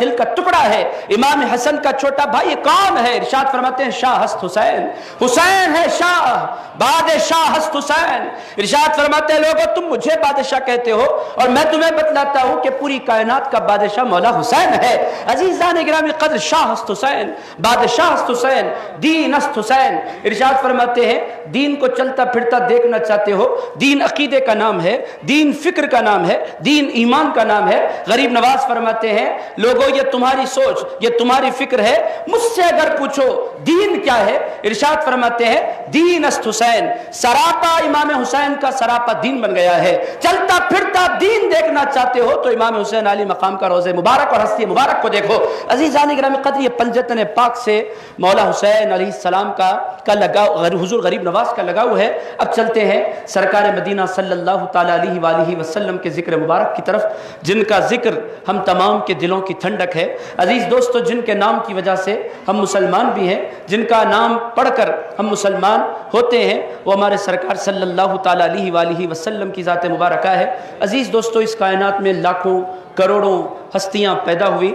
دل کا ٹکڑا ہے, امام حسن کا چھوٹا بھائی کون ہے؟ ارشاد فرماتے ہیں شاہ ہست حسین, حسین ہے شاہ, بادشاہ ہست حسین. ارشاد فرماتے ہیں لوگوں تم مجھے بادشاہ کہتے ہو اور میں تمہیں بتلاتا ہوں کہ پوری کائنات کا بادشاہ مولا حسین ہے. عزیزان گرامی قدر, شاہ ہست حسین, بادشاہ ہست حسین, دین ہست حسین. ارشاد فرماتے ہیں دین کو چلتا پھرتا دیکھنا چاہتے ہو, دین عقیدے کا نام ہے, دین فکر کا نام ہے, دین ایمان کا نام ہے. غریب نواز فرماتے ہیں لوگوں یہ تمہاری سوچ, یہ تمہاری فکر ہے, مجھ سے اگر پوچھو دین کیا ہے, ارشاد فرماتے ہیں دین است حسین, سراپا امام حسین کا سراپا دین بن گیا ہے. چلتا پھرتا دین دیکھنا چاہتے ہو تو امام حسین علی مقام کا روضہ مبارک اور ہستی مبارک کو دیکھو. عزیزان گرامی قدر, یہ پنجتن پاک سے مولا حسین علیہ السلام کا لگاؤ, حضور غریب نواز کا لگاؤ ہے. اب چلتے ہیں سرکار مدینہ صلی اللہ تعالی علیہ وآلہ وسلم کے ذکر مبارک کی طرف, جن کا ذکر ہم تمام کے دلوں کی ٹھنڈک ہے. عزیز دوستو, جن کے نام کی وجہ سے ہم مسلمان بھی ہیں, جن کا نام پڑھ کر ہم مسلمان ہوتے ہیں, وہ ہمارے سرکار صلی اللہ تعالی علیہ وآلہ وسلم کی ذات مبارکہ ہے. عزیز دوستو, اس کائنات میں لاکھوں کروڑوں ہستیاں پیدا ہوئی,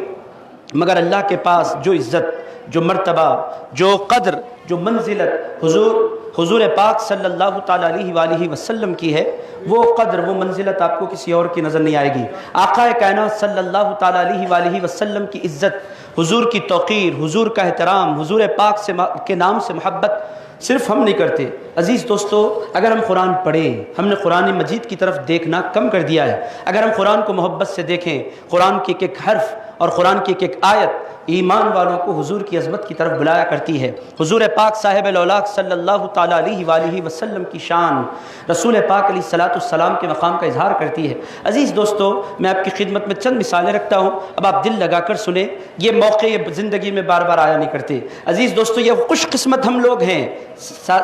مگر اللہ کے پاس جو عزت, جو مرتبہ, جو قدر, جو منزلت حضور پاک صلی اللہ تعالی علیہ وآلہ وسلم کی ہے, وہ قدر, وہ منزلت آپ کو کسی اور کی نظر نہیں آئے گی. آقا کائنات صلی اللہ تعالی علیہ وآلہ وسلم کی عزت, حضور کی توقیر, حضور کا احترام, حضور پاک کے نام سے محبت صرف ہم نہیں کرتے. عزیز دوستو, اگر ہم قرآن پڑھیں, ہم نے قرآن مجید کی طرف دیکھنا کم کر دیا ہے. اگر ہم قرآن کو محبت سے دیکھیں, قرآن کی ایک ایک حرف اور قرآن کی ایک ایک آیت ایمان والوں کو حضور کی عظمت کی طرف بلایا کرتی ہے. حضور پاک صاحب الاولاق صلی اللہ تعالی علیہ وآلہ وسلم کی شان رسول پاک علیہ الصلوۃ والسلام کے مقام کا اظہار کرتی ہے. عزیز دوستو, میں آپ کی خدمت میں چند مثالیں رکھتا ہوں, اب آپ دل لگا کر سنیں. یہ موقع یہ زندگی میں بار بار آیا نہیں کرتے. عزیز دوستو, یہ خوش قسمت ہم لوگ ہیں.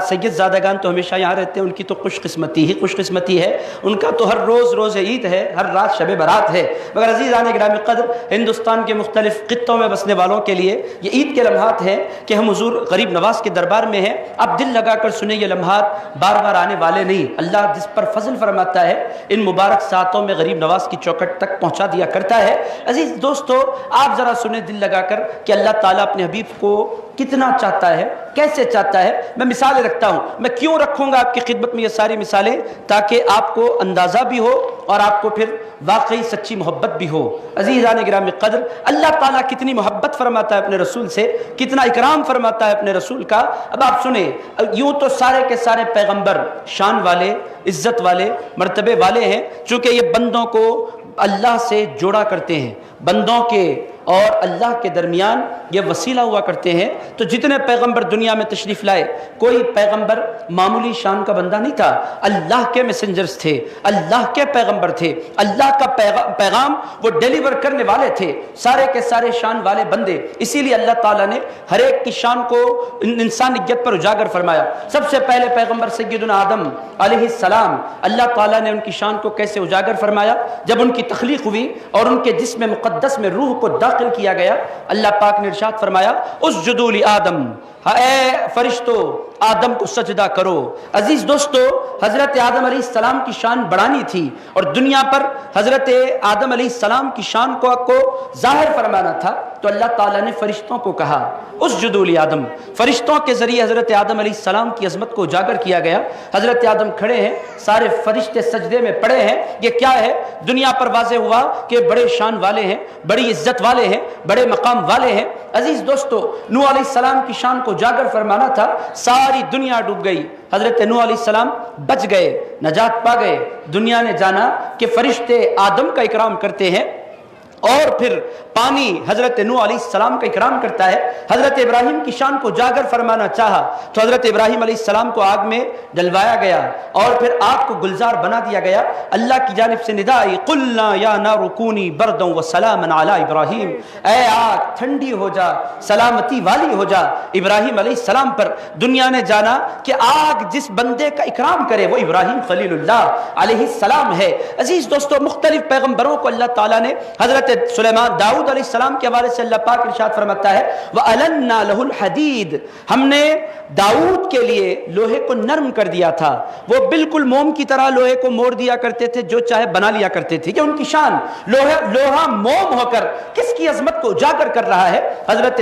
سید زادگان تو ہمیشہ یہاں رہتے ہیں, ان کی تو خوش قسمتی ہے, ان کا تو ہر روز عید ہے, ہر رات شب برات ہے. مگر عزیزان گرامی قدر, ہندوستان کے مختلف خطوں میں بسنے والوں کے لیے یہ عید کے لمحات ہیں کہ ہم حضور غریب نواز کے دربار میں ہیں. اب دل لگا کر سنیں, یہ لمحات بار بار آنے والے نہیں. اللہ جس پر فضل فرماتا ہے ان مبارک ساعتوں میں غریب نواز کی چوکٹ تک پہنچا دیا کرتا ہے. عزیز دوستو, آپ ذرا سنیں دل لگا کر کہ اللہ تعالیٰ اپنے حبیب کو کتنا چاہتا ہے, کیسے چاہتا ہے. میں مثالیں رکھتا ہوں, میں کیوں رکھوں گا آپ کی خدمت میں یہ ساری مثالیں, تاکہ آپ کو اندازہ بھی ہو اور آپ کو پھر واقعی سچی محبت بھی ہو. عزیزان گرامی قدر, اللہ تعالیٰ کتنی محبت فرماتا ہے اپنے رسول سے, کتنا اکرام فرماتا ہے اپنے رسول کا. اب آپ سنیں, یوں تو سارے کے سارے پیغمبر شان والے, عزت والے, مرتبے والے ہیں, چونکہ یہ بندوں کو اللہ سے جوڑا کرتے ہیں, بندوں کے اور اللہ کے درمیان یہ وسیلہ ہوا کرتے ہیں. تو جتنے پیغمبر دنیا میں تشریف لائے, کوئی پیغمبر معمولی شان کا بندہ نہیں تھا. اللہ کے میسنجرز تھے, اللہ کے پیغمبر تھے, اللہ کا پیغام وہ ڈیلیور کرنے والے تھے, سارے کے سارے شان والے بندے. اسی لیے اللہ تعالیٰ نے ہر ایک کی شان کو انسانیت پر اجاگر فرمایا. سب سے پہلے پیغمبر سیدنا آدم علیہ السلام, اللہ تعالیٰ نے ان کی شان کو کیسے اجاگر فرمایا. جب ان کی تخلیق ہوئی اور ان کے جسم مقدس میں روح کو داخل کیا گیا, اللہ پاک نے ارشاد فرمایا اسجدوا لآدم, اے فرشتو آدم کو سجدہ کرو. عزیز دوستو, حضرت آدم علیہ السلام کی شان بڑھانی تھی اور دنیا پر حضرت آدم علیہ السلام کی شان کو ظاہر فرمانا تھا, تو اللہ تعالیٰ نے فرشتوں کو کہا اسجدوا لآدم. فرشتوں کے ذریعے حضرت آدم علیہ السلام کی عظمت کو اجاگر کیا گیا. حضرت آدم کھڑے ہیں, سارے فرشتے سجدے میں پڑے ہیں. یہ کیا ہے؟ دنیا پر واضح ہوا کہ بڑے شان والے ہیں, بڑی عزت والے ہیں, بڑے مقام والے ہیں. عزیز دوستو, نوح علیہ السلام کی شان کو اجاگر فرمانا تھا, ساری دنیا ڈوب گئی. حضرت نوح علیہ السلام بچ گئے, نجات پا گئے. دنیا نے جانا کہ فرشتے آدم کا اکرام کرتے ہیں اور پھر پانی حضرت نوح علیہ السلام کا اکرام کرتا ہے. حضرت ابراہیم کی شان کو جاگر فرمانا چاہا تو حضرت ابراہیم علیہ السلام کو آگ میں ڈلوایا گیا اور پھر آگ کو گلزار بنا دیا گیا. اللہ کی جانب سے ندا آئی, قلنا یا نار کونی بردا وسلاما علی ابراہیم, اے آگ ٹھنڈی ہو جا, سلامتی والی ہو جا ابراہیم علیہ السلام پر. دنیا نے جانا کہ آگ جس بندے کا اکرام کرے وہ ابراہیم خلیل اللہ علیہ السلام ہے. عزیز دوستو, مختلف پیغمبروں کو اللہ تعالیٰ نے حضرت حضرت سلیمان داؤد علیہ السلام کے حوالے سے اللہ پاک ارشاد فرماتا ہے وَأَلَنَّا لَهُ الْحَدِيدِ، ہم نے داؤد کے لیے لوہے کو نرم کر دیا تھا، وہ بالکل موم کی طرح لوہے کو موڑ دیا کرتے تھے، جو چاہے بنا لیا کرتے تھے۔ یہ ان کی شان، لوہا موم ہو کر کس کی عظمت کو اجاگر کر رہا ہے؟ حضرت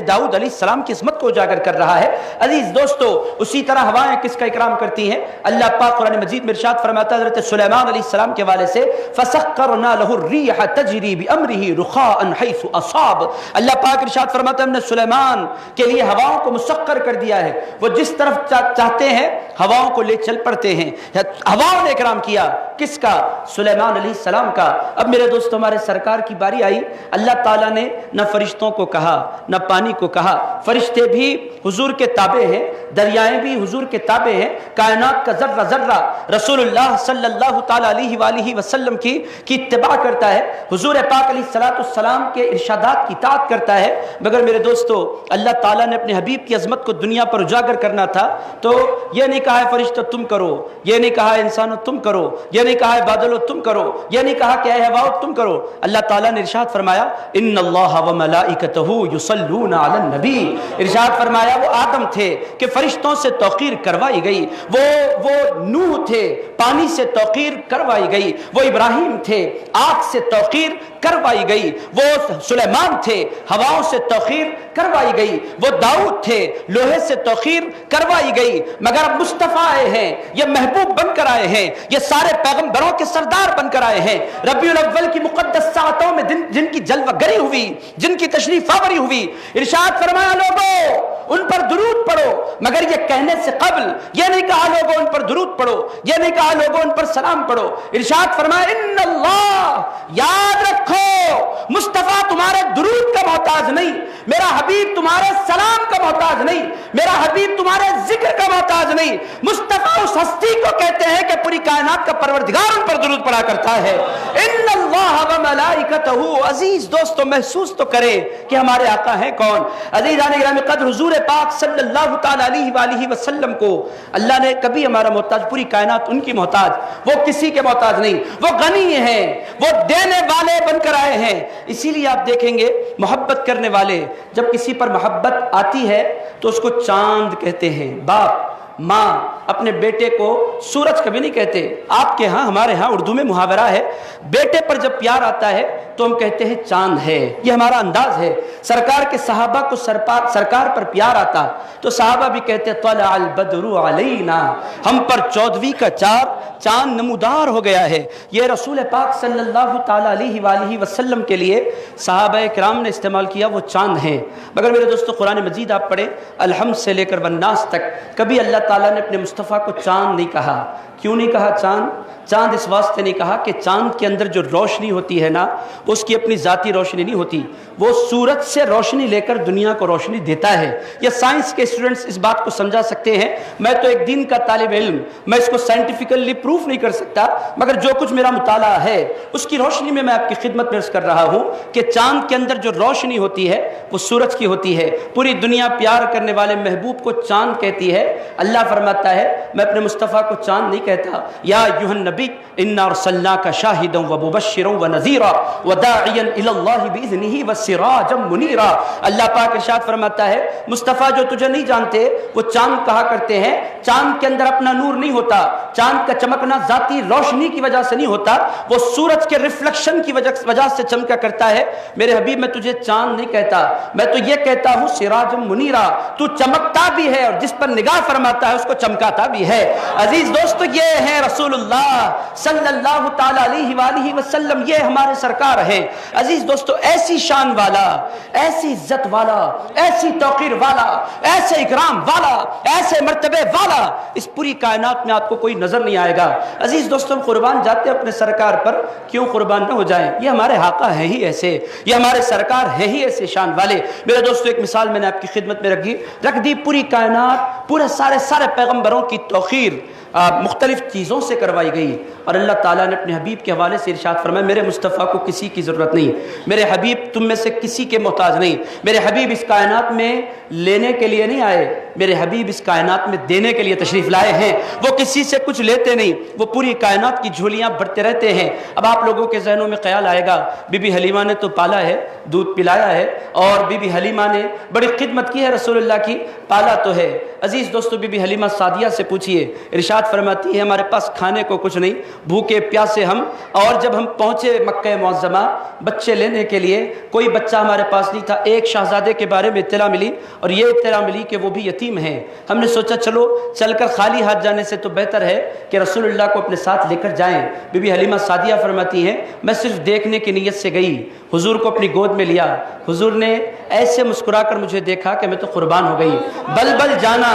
داؤد علیہ السلام کی عظمت کو اجاگر کر رہا ہے۔ عزیز دوستو، اسی طرح ہوائیں کس کا اکرام کرتی ہیں؟ اللہ پاک قرآن مجید میں ارشاد فرماتا ہے حضرت سلیمان علیہ السلام کے حوالے سے فَسَخَّرْنَا لَهُ الرِّيحَ تَجْرِي بِأَمْرِهِ رُخَاءً حَيْثُ أَصَابَ، اللہ پاک ارشاد فرماتا ہے ہم نے سلیمان کے لیے ہواؤں کو مسخر کر دیا ہے، وہ جس طرف چاہتے ہیں ہواؤں کو لے چل پڑتے ہیں۔ ہواؤں نے اکرام کیا کس کا؟ سلیمان علیہ السلام کا۔ اب میرے دوستو، ہمارے سرکار کی باری آئی، اللہ تعالیٰ نے نہ فرشتوں کو کہا نہ پانی کو کہا، فرشتے بھی حضور کے تابع ہیں، دریائیں بھی حضور کے تابع ہیں، کائنات کا ذرہ ذرہ رسول اللہ صلی اللہ تعالیٰ علیہ وآلہ وسلم کی اتباع کرتا ہے، حضور پاک علیہ السلام کے ارشادات کی اطاعت کرتا ہے۔ مگر میرے دوستو، اللہ تعالیٰ نے اپنے حبیب کی عظمت کو دنیا پر اجاگر کرنا تھا تو یہ نہیں کہا ہے فرشتوں تم کرو، یہ نہیں کہا ہے انسانوں تم کرو، یہ نہیں کہا ہے بادلوں تم کرو، یہ نہیں کہا کہ اے ہواؤ تم کرو۔ اللہ تعالیٰ نے ارشاد فرمایا ان اللہ وملائکتہ یصلون علی النبی، ارشاد فرمایا وہ آدم تھے کہ فرشتوں سے توقیر کروائی گئی، وہ نوح تھے پانی سے توقیر کروائی گئی، وہ ابراہیم تھے آگ سے توقیر کروائی گئی، وہ سلیمان تھے ہواؤں سے توقیر کروائی گئی، وہ داؤد تھے لوہے سے توقیر کروائی گئی۔ مگر اب مصطفیٰ آئے ہیں، یہ محبوب بن کر آئے ہیں، یہ سارے پیغمبروں کے سردار بن کر آئے ہیں۔ ربیع الاول کی مقدس ساعتوں میں جن کی جلوہ گری ہوئی، جن کی تشریف آوری ہوئی، ارشاد فرمایا لوگوں ان پر درود پڑھو، مگر یہ کہنے سے قبل یہ نہیں کہا لوگوں ان پر درود پڑھو، یہ نہیں کہا لوگوں ان پر سلام پڑھو، ارشاد فرمایا ان اللہ، یاد رکھو مصطفیٰ تمہارے درود کا محتاج نہیں، میرا حبیب تمہارے سلام کا محتاج نہیں، میرا حبیب تمہارے ذکر کا محتاج نہیں، مصطفیٰ اس ہستی کو کہتے ہیں کہ پوری کائنات کا پروردگار ان پر درود پڑھا کرتا ہے۔ ان اللہ وملائکتہ، عزیز دوستو محسوس تو کریں کہ ہمارے آقا ہیں کون۔ عزیزان گرامی قدر، حضور پاک صلی اللہ تعالی علیہ وآلہ وسلم کو اللہ نے کبھی ہمارا محتاج، پوری کائنات ان کی محتاج، وہ کسی کے محتاج نہیں، وہ غنی ہیں، وہ دینے والے بن کر آئے ہیں۔ اسی لیے آپ دیکھیں گے محبت کرنے والے جب کسی پر محبت آتی ہے تو اس کو چاند کہتے ہیں۔ باپ ماں اپنے بیٹے کو سورج کبھی نہیں کہتے۔ آپ کے ہاں، ہمارے ہاں اردو میں محاورہ ہے، بیٹے پر جب پیار آتا ہے تو ہم کہتے ہیں چاند ہے، یہ ہمارا انداز ہے۔ سرکار کے صحابہ کو سرکار پر پیار آتا تو صحابہ بھی کہتے طلع البدر علینا، ہم پر 14ویں کا چاند نمودار ہو گیا ہے۔ یہ رسول پاک صلی اللہ تعالی علیہ وآلہ وسلم کے لیے صحابہ کرام نے استعمال کیا وہ چاند ہیں۔ مگر میرے دوستو قرآن مجید آپ پڑھیں الحمد سے لے کر والناس تک، کبھی اللہ تعالیٰ نے اپنے مصطفیٰ کو چاند نہیں کہا۔ کیوں نہیں کہا چاند اس واسطے نہیں کہا کہ چاند کے اندر جو روشنی ہوتی ہے نا، اس کی اپنی ذاتی روشنی نہیں ہوتی، وہ سورج سے روشنی لے کر دنیا کو روشنی دیتا ہے۔ یہ سائنس کے اسٹوڈنٹس اس بات کو سمجھا سکتے ہیں، میں تو ایک دین کا طالب علم، میں اس کو سائنٹیفکلی پروف نہیں کر سکتا، مگر جو کچھ میرا مطالعہ ہے اس کی روشنی میں آپ کی خدمت میں عرض کر رہا ہوں کہ چاند کے اندر جو روشنی ہوتی ہے وہ سورج کی ہوتی ہے۔ پوری دنیا پیار کرنے والے محبوب کو چاند کہتی ہے۔ اللہ فرماتا ہے میں اپنے مصطفیٰ کو چاند نہیں کہتا، یا ایھا النبی انا ارسلناک شاہدا ومبشرا ونذیرا وداعیا الی اللہ باذنہ وسراجا منیرا۔ اللہ پاک ارشاد فرماتا ہے مصطفیٰ جو تجھے نہیں جانتے وہ چاند کہا کرتے ہیں، چاند کے اندر اپنا نور نہیں ہوتا، چاند کا چمکنا ذاتی روشنی کی وجہ سے نہیں ہوتا، وہ سورج کے ریفلیکشن کی وجہ سے چمکا کرتا ہے۔ میرے حبیب میں تجھے چاند نہیں کہتا، میں تو یہ کہتا ہوں سراجا منیرا، تو چمکتا بھی ہے اور جس پر نگاہ فرماتا ہے اس کو چمکاتا بھی ہے۔ عزیز دوستو یہ ہیں رسول اللہ صلی اللہ تعالی علیہ وآلہ وسلم، یہ ہمارے سرکار ہیں۔ عزیز دوستو ایسی شان والا، ایسی عزت والا، ایسی توقیر والا، ایسے اکرام والا، ایسے مرتبے والا اس پوری کائنات میں آپ کو کوئی نظر نہیں آئے گا۔ عزیز دوستو ہم قربان جاتے ہیں اپنے سرکار پر، کیوں قربان نہ ہو جائیں؟ یہ ہمارے آقا ہیں ہی ایسے، یہ ہمارے سرکار ہیں ہی ایسے شان والے۔ میرے دوستو ایک مثال میں نے آپ کی خدمت میں رکھ دی، پوری کائنات، پورے سارے پیغمبروں کی توقیر مختلف چیزوں سے کروائی گئی، اور اللہ تعالیٰ نے اپنے حبیب کے حوالے سے ارشاد فرمایا میرے مصطفیٰ کو کسی کی ضرورت نہیں، میرے حبیب تم میں سے کسی کے محتاج نہیں، میرے حبیب اس کائنات میں لینے کے لیے نہیں آئے، میرے حبیب اس کائنات میں دینے کے لیے تشریف لائے ہیں۔ وہ کسی سے کچھ لیتے نہیں، وہ پوری کائنات کی جھولیاں بھرتے رہتے ہیں۔ اب آپ لوگوں کے ذہنوں میں خیال آئے گا بی بی حلیمہ نے تو پالا ہے، دودھ پلایا ہے، اور بی بی حلیمہ نے بڑی خدمت کی ہے رسول اللہ کی، پالا تو ہے۔ عزیز دوستو، بی بی حلیمہ سعدیہ سے پوچھئے، ارشاد فرماتی ہے ہمارے پاس کھانے کو کچھ نہیں، بھوکے پیاسے ہم، اور جب ہم پہنچے مکہ معظمہ بچے لینے کے لیے، کوئی بچہ ہمارے پاس نہیں تھا۔ ایک شہزادے کے بارے میں اطلاع ملی، اور یہ اطلاع ملی کہ وہ بھی یتیم ہیں۔ ہم نے سوچا چلو چل کر خالی ہاتھ جانے سے تو بہتر ہے کہ رسول اللہ کو اپنے ساتھ لے کر جائیں۔ بی بی حلیمہ سعدیہ فرماتی ہیں میں صرف دیکھنے کی نیت سے گئی، حضور کو اپنی گود میں لیا، حضور نے ایسے مسکرا کر مجھے دیکھا کہ میں تو قربان ہو گئی۔ بل بل جانا،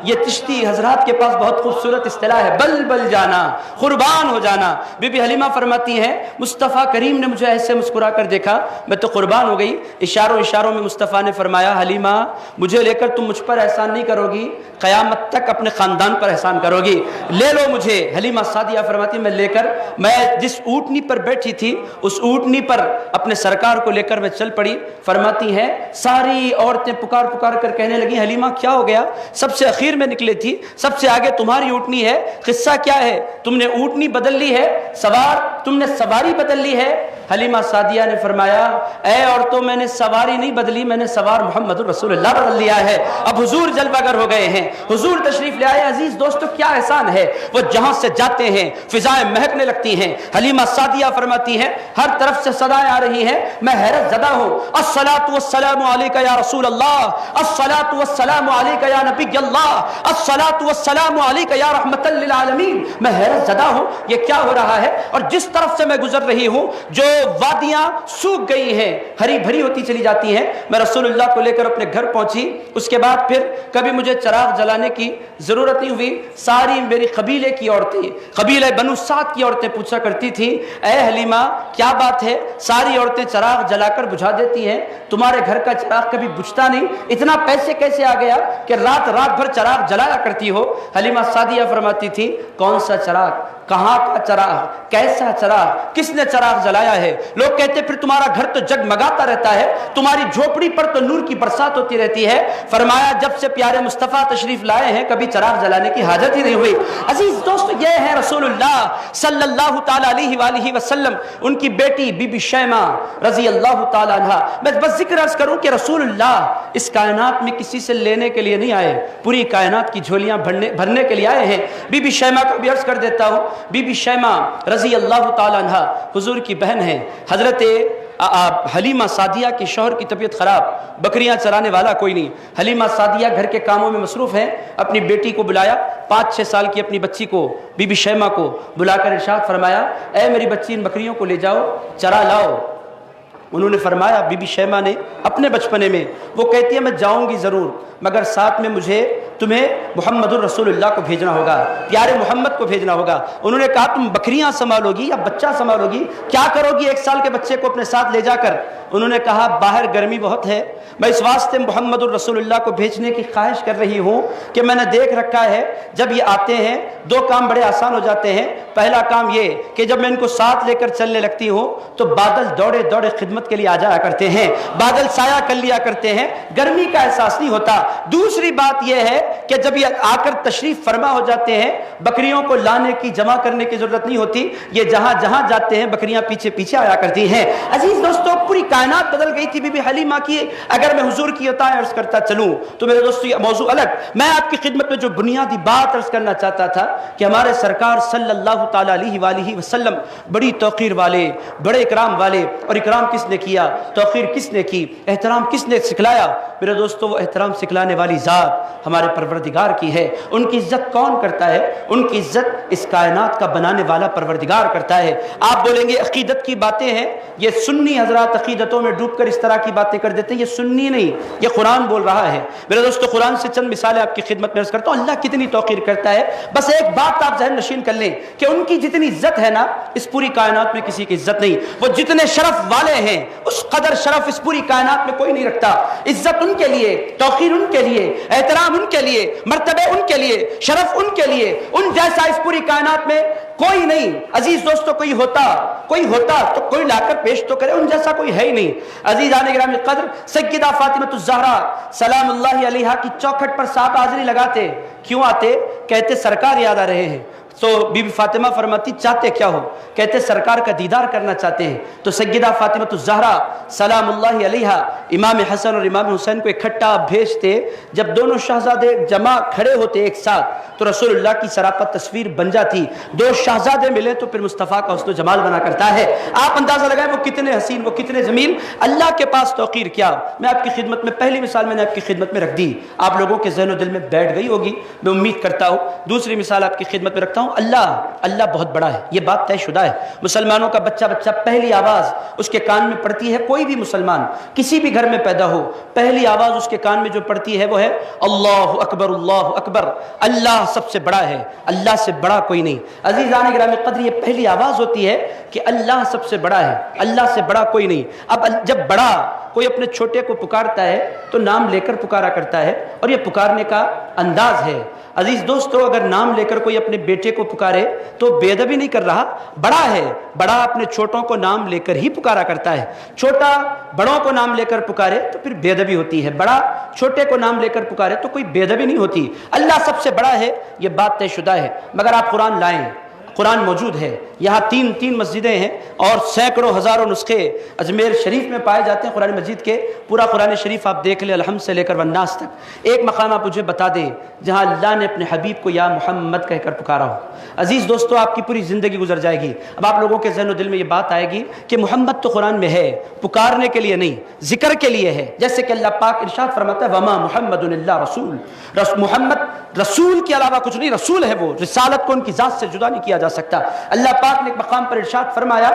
یہ چشتی حضرات کے پاس بہت خوبصورت اصطلاح ہے، بل بل جانا، قربان ہو جانا۔ بی بی حلیمہ فرماتی ہیں مصطفیٰ کریم نے مجھے ایسے مسکرا کر دیکھا میں تو قربان ہو گئی۔ اشاروں میں مصطفیٰ نے فرمایا حلیمہ مجھے لے کر تم مجھ پر احسان نہیں کرو گی، قیامت تک اپنے خاندان پر احسان کرو گی، لے لو مجھے۔ حلیمہ سعدیہ فرماتی میں لے کر، میں جس اونٹنی پر بیٹھی تھی اس اونٹنی پر اپنے سرکار کو لے کر میں چل پڑی۔ فرماتی ہیں ساری عورتیں پکار پکار کر کہنے لگی حلیمہ کیا ہو گیا، سب سے اخیر میں نکلے تھی، سب سے آگے تمہاری اونٹنی ہے، قصہ کیا ہے، تم نے اونٹنی بدل لی ہے، تم نے سواری بدل لی ہے۔ حلیمہ سعدیہ نے فرمایا اے عورتوں میں نے سواری نہیں بدلی، میں نے سوار محمد رسول اللہ بدل لیا ہے۔ اب حضور جلوہ گر ہو گئے ہیں، حضور تشریف لے آئے۔ عزیز دوستو کیا احسان ہے، وہ جہاں سے جاتے ہیں فضائیں مہکنے لگتی ہیں۔ حلیمہ سعدیہ فرماتی ہیں ہر طرف سے صدائیں آ رہی ہیں، میں حیرت زدہ ہوں۔ الصلاۃ والسلام علیک یا رسول اللہ، الصلاۃ والسلام علیک یا نبی اللہ، الصلاۃ والسلام علیک یا رحمت للعالمین۔ میں حیرت زدہ ہوں یہ کیا ہو رہا ہے، اور جس طرف سے میں گزر رہی ہوں جو وادیاں سوکھ گئی ہیں ہری بھری ہوتی چلی جاتی ہیں۔ میں رسول اللہ کو لے کر اپنے گھر پہنچی، اس کے بعد پھر کبھی مجھے چراغ جلانے کی ضرورت نہیں ہوئی۔ ساری میری قبیلے کی عورتیں، قبیلہ بنو سعد کی عورتیں پوچھا کرتی تھی اے حلیمہ کیا بات ہے، ساری عورتیں چراغ جلا کر بجھا دیتی ہیں، تمہارے گھر کا چراغ کبھی بجھتا نہیں، اتنا پیسے کیسے آ گیا کہ رات بھر چراغ جلایا کرتی ہو۔ حلیمہ سعدیہ فرماتی تھی کون سا چراغ، کہاں کا چراغ، کیسا چراغ، کس نے چراغ جلایا ہے؟ لوگ کہتے پھر تمہارا گھر تو جگمگاتا رہتا ہے، تمہاری جھوپڑی پر تو نور کی برسات ہوتی رہتی ہے۔ فرمایا جب سے پیارے مصطفیٰ تشریف لائے ہیں کبھی چراغ جلانے کی حاجت ہی نہیں ہوئی۔ عزیز دوست یہ ہے رسول اللہ صلی اللہ تعالی علیہ وآلہ وسلم، ان کی بیٹی بی بی شیمہ رضی اللہ تعالی عنہ۔ میں بس ذکر عرض کروں کہ رسول اللہ اس کائنات میں کسی سے لینے کے لیے نہیں آئے، پوری کائنات کی جھولیاں بھرنے کے لیے آئے ہیں۔ بی بی شیمہ کو بھی عرض کر دیتا ہوں، بی بی شیمہ رضی اللہ تعالی عنہ حضور کی بہن ہیں۔ حضرت حلیمہ سعدیہ کے شوہر کی طبیعت خراب، بکریاں چرانے والا کوئی نہیں، حلیمہ سعدیہ گھر کے کاموں میں مصروف ہیں۔ اپنی بیٹی کو بلایا، 5-6 سال کی اپنی بچی کو بی بی شیمہ کو بلا کر ارشاد فرمایا اے میری بچی ان بکریوں کو لے جاؤ چرا لاؤ۔ انہوں نے فرمایا بی بی شیمہ نے اپنے بچپنے میں، وہ کہتی ہے میں جاؤں گی ضرور مگر ساتھ میں مجھے تمہیں محمد الرسول اللہ کو بھیجنا ہوگا، پیارے محمد کو بھیجنا ہوگا۔ انہوں نے کہا تم بکریاں سنبھالو گی یا بچہ سنبھالو گی، کیا کرو گی 1 سال کے بچے کو اپنے ساتھ لے جا کر؟ انہوں نے کہا باہر گرمی بہت ہے، میں اس واسطے محمد الرسول اللہ کو بھیجنے کی خواہش کر رہی ہوں کہ میں نے دیکھ رکھا ہے جب یہ آتے ہیں 2 کام بڑے آسان ہو جاتے ہیں۔ پہلا کام یہ کہ جب میں ان کو ساتھ لے کر چلنے لگتی ہوں تو بادل دوڑے دوڑے خدمت کے لیے آ جایا کرتے ہیں، بادل سایہ کر لیا کرتے ہیں، گرمی کا احساس نہیں ہوتا۔ دوسری بات یہ ہے کہ جب یہ آ کر تشریف فرما ہو جاتے ہیں بکریوں کو لانے کی جمع کرنے کی ضرورت نہیں ہوتی، یہ جہاں جہاں جاتے ہیں بکریاں پیچھے پیچھے آیا کرتی ہیں۔ عزیز دوستو پوری کائنات بدل گئی تھی بی بی حلیمہ کی۔ اگر میں حضور کی عطائیں عرض کرتا چلوں تو میرے دوستو یہ موضوع الگ، میں آپ کی خدمت میں جو بنیادی بات عرض کرنا چاہتا تھا کہ ہمارے سرکار صلی اللہ تعالی علیہ وآلہ وسلم بڑی توقیر والے، بڑے اکرام والے، اور اکرام کس نے کیا، توقیر کس نے کی، احترام کس نے سکھلایا؟ میرے دوستو وہ احترام سکھلانے والی ذات ہمارے پروردگار کی ہے۔ ان کی عزت کون کرتا ہے؟ ان کی عزت اس کائنات کا بنانے والا پروردگار کرتا ہے۔ آپ بولیں گے عقیدت کی باتیں ہیں، یہ سنی حضرات عقیدتوں میں ڈوب کر اس طرح کی باتیں کر دیتے ہیں، یہ سنی نہیں، یہ قرآن بول رہا ہے۔ میرے دوستو قرآن سے چند مثالیں آپ کی خدمت میں عرض کرتا ہوں، اللہ کتنی توقیر کرتا ہے۔ بس ایک بات آپ ذہن نشین کر لیں کہ ان کی جتنی عزت ہے نا اس پوری کائنات میں کسی کی عزت نہیں، وہ جتنے شرف والے ہیں اس قدر شرف اس پوری کائنات میں کوئی نہیں رکھتا۔ عزت ان کے لیے، توقیر ان کے لیے، احترام ان کے لیے، مرتبے ان کے لیے، شرف ان کے لیے، ان جیسا اس پوری کائنات میں کوئی نہیں عزیز دوستو، کوئی ہوتا تو کوئی لا کر پیش تو کرے، ان جیسا کوئی ہے ہی نہیں۔ عزیزان گرامی قدر، سیدہ فاطمہ الزہرا سلام اللہ علیہا کی چوکھٹ پر صاحب حاضری لگاتے، کیوں آتے؟ کہتے سرکار یاد آ رہے ہیں۔ تو بی بی فاطمہ فرماتی چاہتے کیا ہو؟ کہتے سرکار کا دیدار کرنا چاہتے ہیں۔ تو سیدہ فاطمہ الزہرا سلام اللہ علیہا امام حسن اور امام حسین کو اکٹھا بھیجتے۔ جب دونوں شہزادے جمع کھڑے ہوتے ایک ساتھ تو رسول اللہ کی سراپت تصویر بن جاتی۔ دو شہزادے ملے تو پھر مصطفیٰ کا حسن و جمال بنا کرتا ہے۔ آپ اندازہ لگائیں وہ کتنے حسین، وہ کتنے جمیل، اللہ کے پاس توقیر کیا۔ میں آپ کی خدمت میں پہلی مثال میں نے آپ کی خدمت میں رکھ دی، آپ لوگوں کے ذہن و دل میں بیٹھ گئی ہوگی، میں امید کرتا ہوں۔ دوسری مثال آپ کی خدمت میں رکھتا ہوں، اللہ بہت بڑا ہے، یہ بات طے شدہ ہے۔ مسلمانوں کا بچہ پہلی آواز اس کے کان میں پڑتی ہے، کوئی بھی مسلمان کسی بھی گھر میں پیدا ہو، پہلی آواز اس کے کان میں جو پڑتی ہے وہ ہے اللہ اکبر، اللہ اکبر، اللہ سب سے بڑا ہے، اللہ سے بڑا کوئی نہیں۔ عزیزان گرامی قدر، یہ پہلی آواز ہوتی ہے کہ اللہ سب سے بڑا ہے، اللہ سے بڑا کوئی نہیں۔ اب جب بڑا کوئی اپنے چھوٹے کو پکارتا ہے تو نام لے کر پکارا کرتا ہے، اور یہ پکارنے کا انداز ہے۔ عزیز دوستو، اگر نام لے کر کوئی اپنے بیٹے کو پکارے تو بے ادبی نہیں کر رہا، بڑا ہے، بڑا اپنے چھوٹوں کو نام لے کر ہی پکارا کرتا ہے۔ چھوٹا بڑوں کو نام لے کر پکارے تو پھر بے ادبی ہوتی ہے، بڑا چھوٹے کو نام لے کر پکارے تو کوئی بے ادبی نہیں ہوتی۔ اللہ سب سے بڑا ہے، یہ بات طے شدہ ہے۔ مگر آپ قرآن لائیں، قرآن موجود ہے، یہاں تین مسجدیں ہیں اور سینکڑوں ہزاروں نسخے اجمیر شریف میں پائے جاتے ہیں قرآن مجید کے۔ پورا قرآن شریف آپ دیکھ لیں، الحمد سے لے کر والناس تک۔ ایک مقام آپ مجھے بتا دیں جہاں اللہ نے اپنے حبیب کو یا محمد کہہ کر پکارا ہو۔ عزیز دوستو، آپ کی پوری زندگی گزر جائے گی، اب آپ لوگوں کے ذہن و دل میں یہ بات آئے گی کہ محمد تو قرآن میں ہے، پکارنے کے لیے نہیں، ذکر کے لیے ہے۔ جیسے کہ اللہ پاک ارشاد فرماتا ہے وما محمد الا رسول، محمد رسول کے علاوہ کچھ نہیں، رسول ہے وہ، رسالت کو ان کی ذات سے جدا نہیں کیا جا سکتا۔ اللہ پاک نے ایک مقام پر ارشاد فرمایا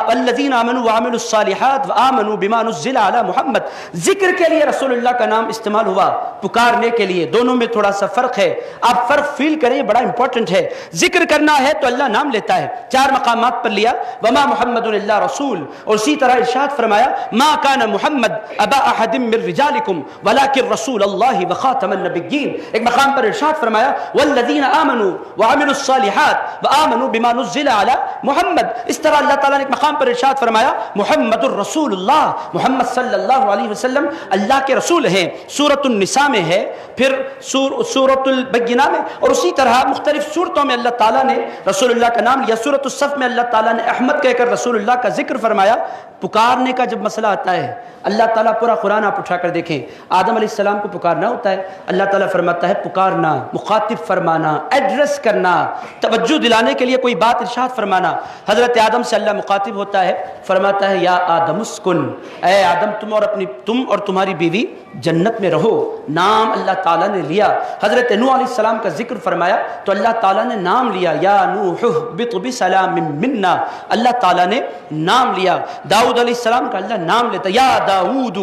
الذین آمنوا وعملوا الصالحات وآمنوا بما نزل علی محمد، ذکر کے لیے رسول اللہ کا نام استعمال ہوا، پکارنے کے لیے، دونوں میں تھوڑا سا فرق ہے۔ آپ فرق فیل کریں، یہ بڑا امپورٹنٹ ہے۔ ذکر کرنا ہے تو اللہ نام لیتا ہے، 4 مقامات پر لیا وما محمد الا رسول، اور اسی طرح ارشاد فرمایا ما کان محمد ابا احد من رجالکم ولکن رسول اللہ وخاتم النبیین۔ ایک مقام پر ارشاد فرمایا والذین آمنوا وعملوا الصالحات وآمنوا بما نزل علی محمد۔ اس طرح اللہ تعالیٰ نے ایک مقام پر ارشاد فرمایا محمد الرسول اللہ، محمد صلی اللہ علیہ وسلم اللہ کے رسول ہیں۔ سورۃ النساء میں ہے، پھر سورۃ البینہ میں، اور اسی طرح مختلف صورتوں میں اللہ تعالیٰ نے رسول اللہ کا نام لیا۔ سورۃ الصف میں اللہ تعالیٰ نے احمد کہہ کر رسول اللہ کا ذکر فرمایا۔ پکارنے کا جب مسئلہ آتا ہے، اللہ تعالیٰ پورا قرآن آپ اٹھا کر دیکھیں، آدم علیہ السلام کو پکارنا ہوتا ہے، اللہ تعالیٰ فرماتا ہے پکارنا، مخاطب فرمانا، ایڈریس کرنا، توجہ دلانے کے لیے کوئی بات ارشاد فرمانا۔ حضرت آدم سے اللہ مخاطب ہوتا ہے، فرماتا ہے یا آدم اسکن، اے آدم تم اور تمہاری بیوی جنت میں رہو، نام اللہ تعالیٰ نے لیا۔ حضرت نوح علیہ السلام کا ذکر فرمایا تو اللہ تعالیٰ نے نام لیا، یا نوح اہبط بسلام منا، اللہ تعالیٰ نے نام لیا۔ داؤد علیہ السلام کا اللہ نام لیتا، یا داؤد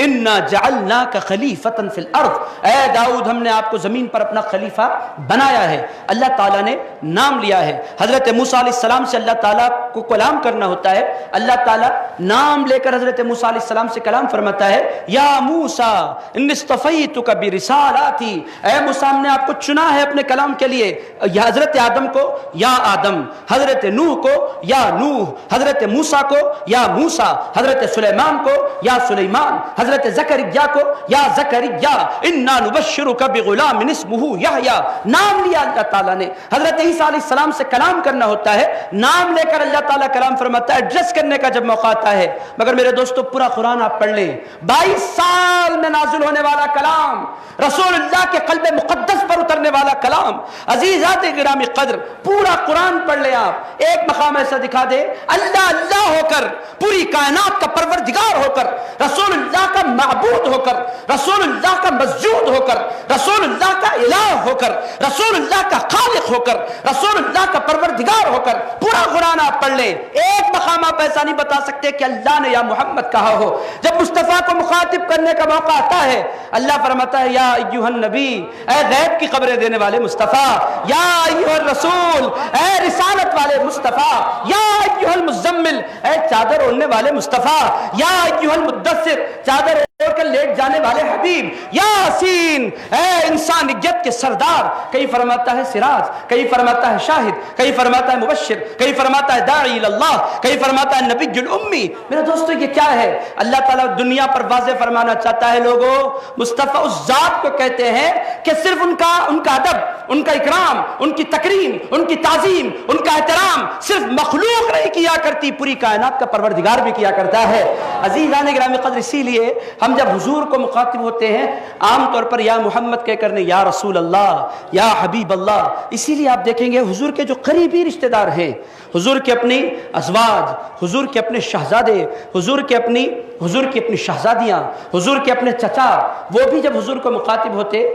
انا جعلناک خلیفۃ فی الارض، اے داؤد ہم نے آپ کو زمین پر اپنا خلیفہ بنایا ہے، اللہ تعالیٰ نے نام لیا ہے۔ حضرت موسیٰ علیہ السلام سے اللہ تعالیٰ کو کلام کرنا ہوتا ہے، اللہ تعالیٰ نام لے کر حضرت موسیٰ علیہ السلام سے کلام فرماتا ہے یا موسیٰ انی اصطفیتک برسالاتی، اے موسیٰ ہم نے آپ کو چنا ہے اپنے کلام کے لیے۔ حضرت آدم کو یا آدم، حضرت نوح کو یا نوح، حضرت موسیٰ کو یا موسیٰ، حضرت سلیمان کو یا سلیمان، حضرت زکریا کو یا زکریا، انا نبشرک بغلام اسمہ یحییٰ، نام لیا اللہ تعالیٰ نے۔ حضرت عیسیٰ علیہ السلام سے کلام کرنا ہوتا ہے، نام لے کر اللہ تعالیٰ کلام فرماتا ہے، ایڈریس کرنے کا جب موقع آتا ہے۔ مگر میرے دوستو پورا قرآن آپ پڑھ لیں، 22 سال میں نازل ہونے والا کلام، رسول اللہ کے قلب مقدس پر اترنے والا کلام، عزیزات گرامی قدر پورا قرآن پڑھ لیں آپ، ایک مقام ایسا دکھا دے اللہ اللہ ہو کر، پوری کائنات کا پروردگار ہو کر، رسول اللہ کا معبود ہو کر، رسول اللہ کا مسجود ہو کر، رسول اللہ کا الہ ہو کر، رسول اللہ کا خالق ہو کر، رسول اللہ کا پروردگار ہو کر پورا قرآن آپ پڑھ لیں، ایک مقام آپ ایسا نہیں بتا سکتے کہ اللہ نے یا محمد کہا ہو۔ جب مصطفیٰ کو مخاطب کرنے کا موقع آتا ہے، اللہ فرماتا ہے یا ایھا النبی، اے غیب کی خبریں دینے والے مصطفیٰ، یا ایھا الرسول، اے رسالت والے مصطفیٰ، یا ایھا المزمل، اے چادر اوڑھنے والے مصطفیٰ، یا ایھا المدثر، چادر چھوڑ کر لیٹ جانے والے حبیب یاسین اے انسانیت کے سردار، کہیں فرماتا ہے سراج، کہیں فرماتا ہے شاہد، کہیں فرماتا ہے مبشر، کہیں فرماتا ہے داعی اللہ، کہیں فرماتا ہے نبی الامی۔ میرے دوستو یہ کیا ہے؟ اللہ تعالیٰ دنیا پر واضح فرمانا چاہتا ہے لوگوں مصطفیٰ اس ذات کو کہتے ہیں کہ صرف ان کا ادب، ان کا اکرام، ان کی تکریم، ان کی تعظیم، ان کا احترام صرف مخلوق نہیں کیا کرتی، پوری کائنات کا پروردگار بھی کیا کرتا ہے۔ عزیزان گرامی قدر، اسی لیے ہم جب حضور کو مخاطب ہوتے ہیں عام طور پر یا محمد کہہ کر نہیں، یا رسول اللہ، یا حبیب اللہ۔ اسی لیے آپ دیکھیں گے حضور کے جو قریبی رشتہ دار ہیں، حضور کے اپنی ازواج، حضور کے اپنے شہزادے، حضور کی اپنی شہزادیاں، حضور کے اپنے چچا، وہ بھی جب حضور کو مخاطب ہوتے،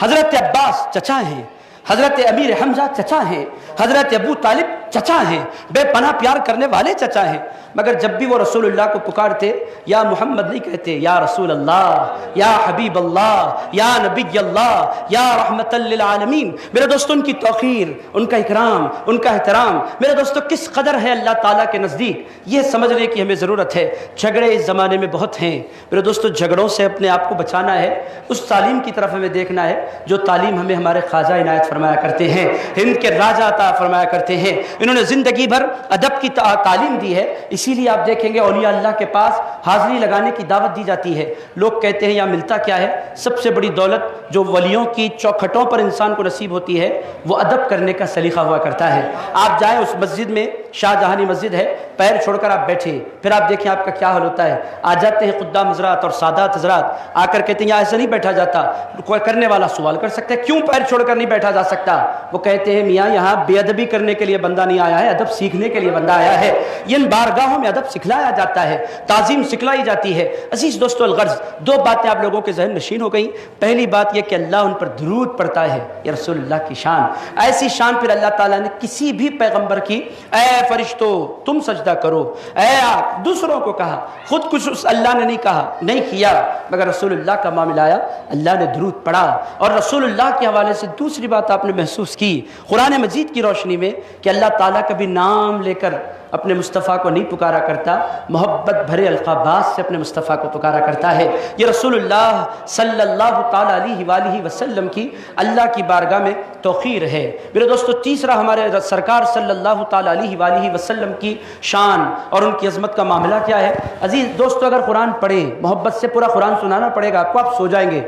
حضرت عباس چچا ہیں، حضرت امیر حمزہ چچا ہیں، حضرت ابو طالب چچا ہیں، بے پناہ پیار کرنے والے چچا ہیں، مگر جب بھی وہ رسول اللہ کو پکارتے یا محمد نہیں کہتے، یا رسول اللہ، یا حبیب اللہ، یا نبی اللہ، یا رحمت للعالمین۔ میرے دوستوں ان کی توقیر، ان کا اکرام، ان کا احترام میرے دوستوں کس قدر ہے اللہ تعالیٰ کے نزدیک، یہ سمجھنے کی ہمیں ضرورت ہے۔ جھگڑے اس زمانے میں بہت ہیں میرے دوستوں، جھگڑوں سے اپنے آپ کو بچانا ہے، اس تعلیم کی طرف ہمیں دیکھنا ہے جو تعلیم ہمیں ہمارے خواجہ عنایت فرمایا کرتے ہیں، ہند کے راجہ عطا فرمایا کرتے ہیں۔ انہوں نے زندگی بھر ادب کی تعلیم دی ہے، اسی لیے آپ دیکھیں گے اولیاء اللہ کے پاس حاضری لگانے کی دعوت دی جاتی ہے۔ لوگ کہتے ہیں یہاں ملتا کیا ہے؟ سب سے بڑی دولت جو ولیوں کی چوکھٹوں پر انسان کو نصیب ہوتی ہے وہ ادب کرنے کا سلیقہ ہوا کرتا ہے۔ آپ جائیں اس مسجد میں، شاہ جہانی مسجد ہے، پیر چھوڑ کر آپ بیٹھے، پھر آپ دیکھیں آپ کا کیا حال ہوتا ہے۔ آ جاتے ہیں خدام حضرات اور سادات حضرات، آ کر کہتے ہیں یہاں ایسا نہیں بیٹھا جاتا۔ کوئی کرنے والا سوال کر سکتا ہے کیوں پیر چھوڑ کر نہیں بیٹھا جا سکتا؟ وہ کہتے ہیں میاں یہاں بے ادبی کرنے کے لیے بندہ نہیں آیا ہے، ادب سیکھنے کے لیے بندہ آیا ہے۔ ان بارگاہوں میں ادب سکھلایا جاتا ہے، تعظیم سکھلائی جاتی ہے۔ عزیز دوستو الغرض، دو باتیں آپ لوگوں کے ذہن نشین ہو گئیں۔ پہلی بات یہ کہ اللہ ان پر درود پڑھتا ہے، یہ رسول اللہ کی شان، ایسی شان پھر اللہ تعالیٰ نے کسی بھی پیغمبر کی اے فرشتو تم سجدہ کرو، اے آپ دوسروں کو کہا، خود کچھ اللہ نے نہیں کہا، نہیں کیا، مگر رسول اللہ کا معاملہ آیا اللہ نے درود پڑھا۔ اور رسول اللہ کے حوالے سے دوسری بات آپ نے محسوس کی قرآن مجید کی روشنی میں کہ اللہ تعالیٰ کبھی نام لے کر اپنے مصطفیٰ کو نہیں پکارا کرتا، محبت بھرے القابات سے اپنے مصطفیٰ کو پکارا کرتا ہے۔ یہ رسول اللہ صلی اللہ تعالیٰ علیہ وآلہ وسلم کی اللہ کی بارگاہ میں توقیر ہے۔ میرے دوستو تیسرا ہمارے سرکار صلی اللہ تعالیٰ علیہ وآلہ وسلم کی شان اور ان کی عظمت کا معاملہ کیا ہے؟ عزیز دوستو اگر قرآن پڑھیں، محبت سے پورا قرآن سنانا پڑے گا آپ کو، آپ سو جائیں گے،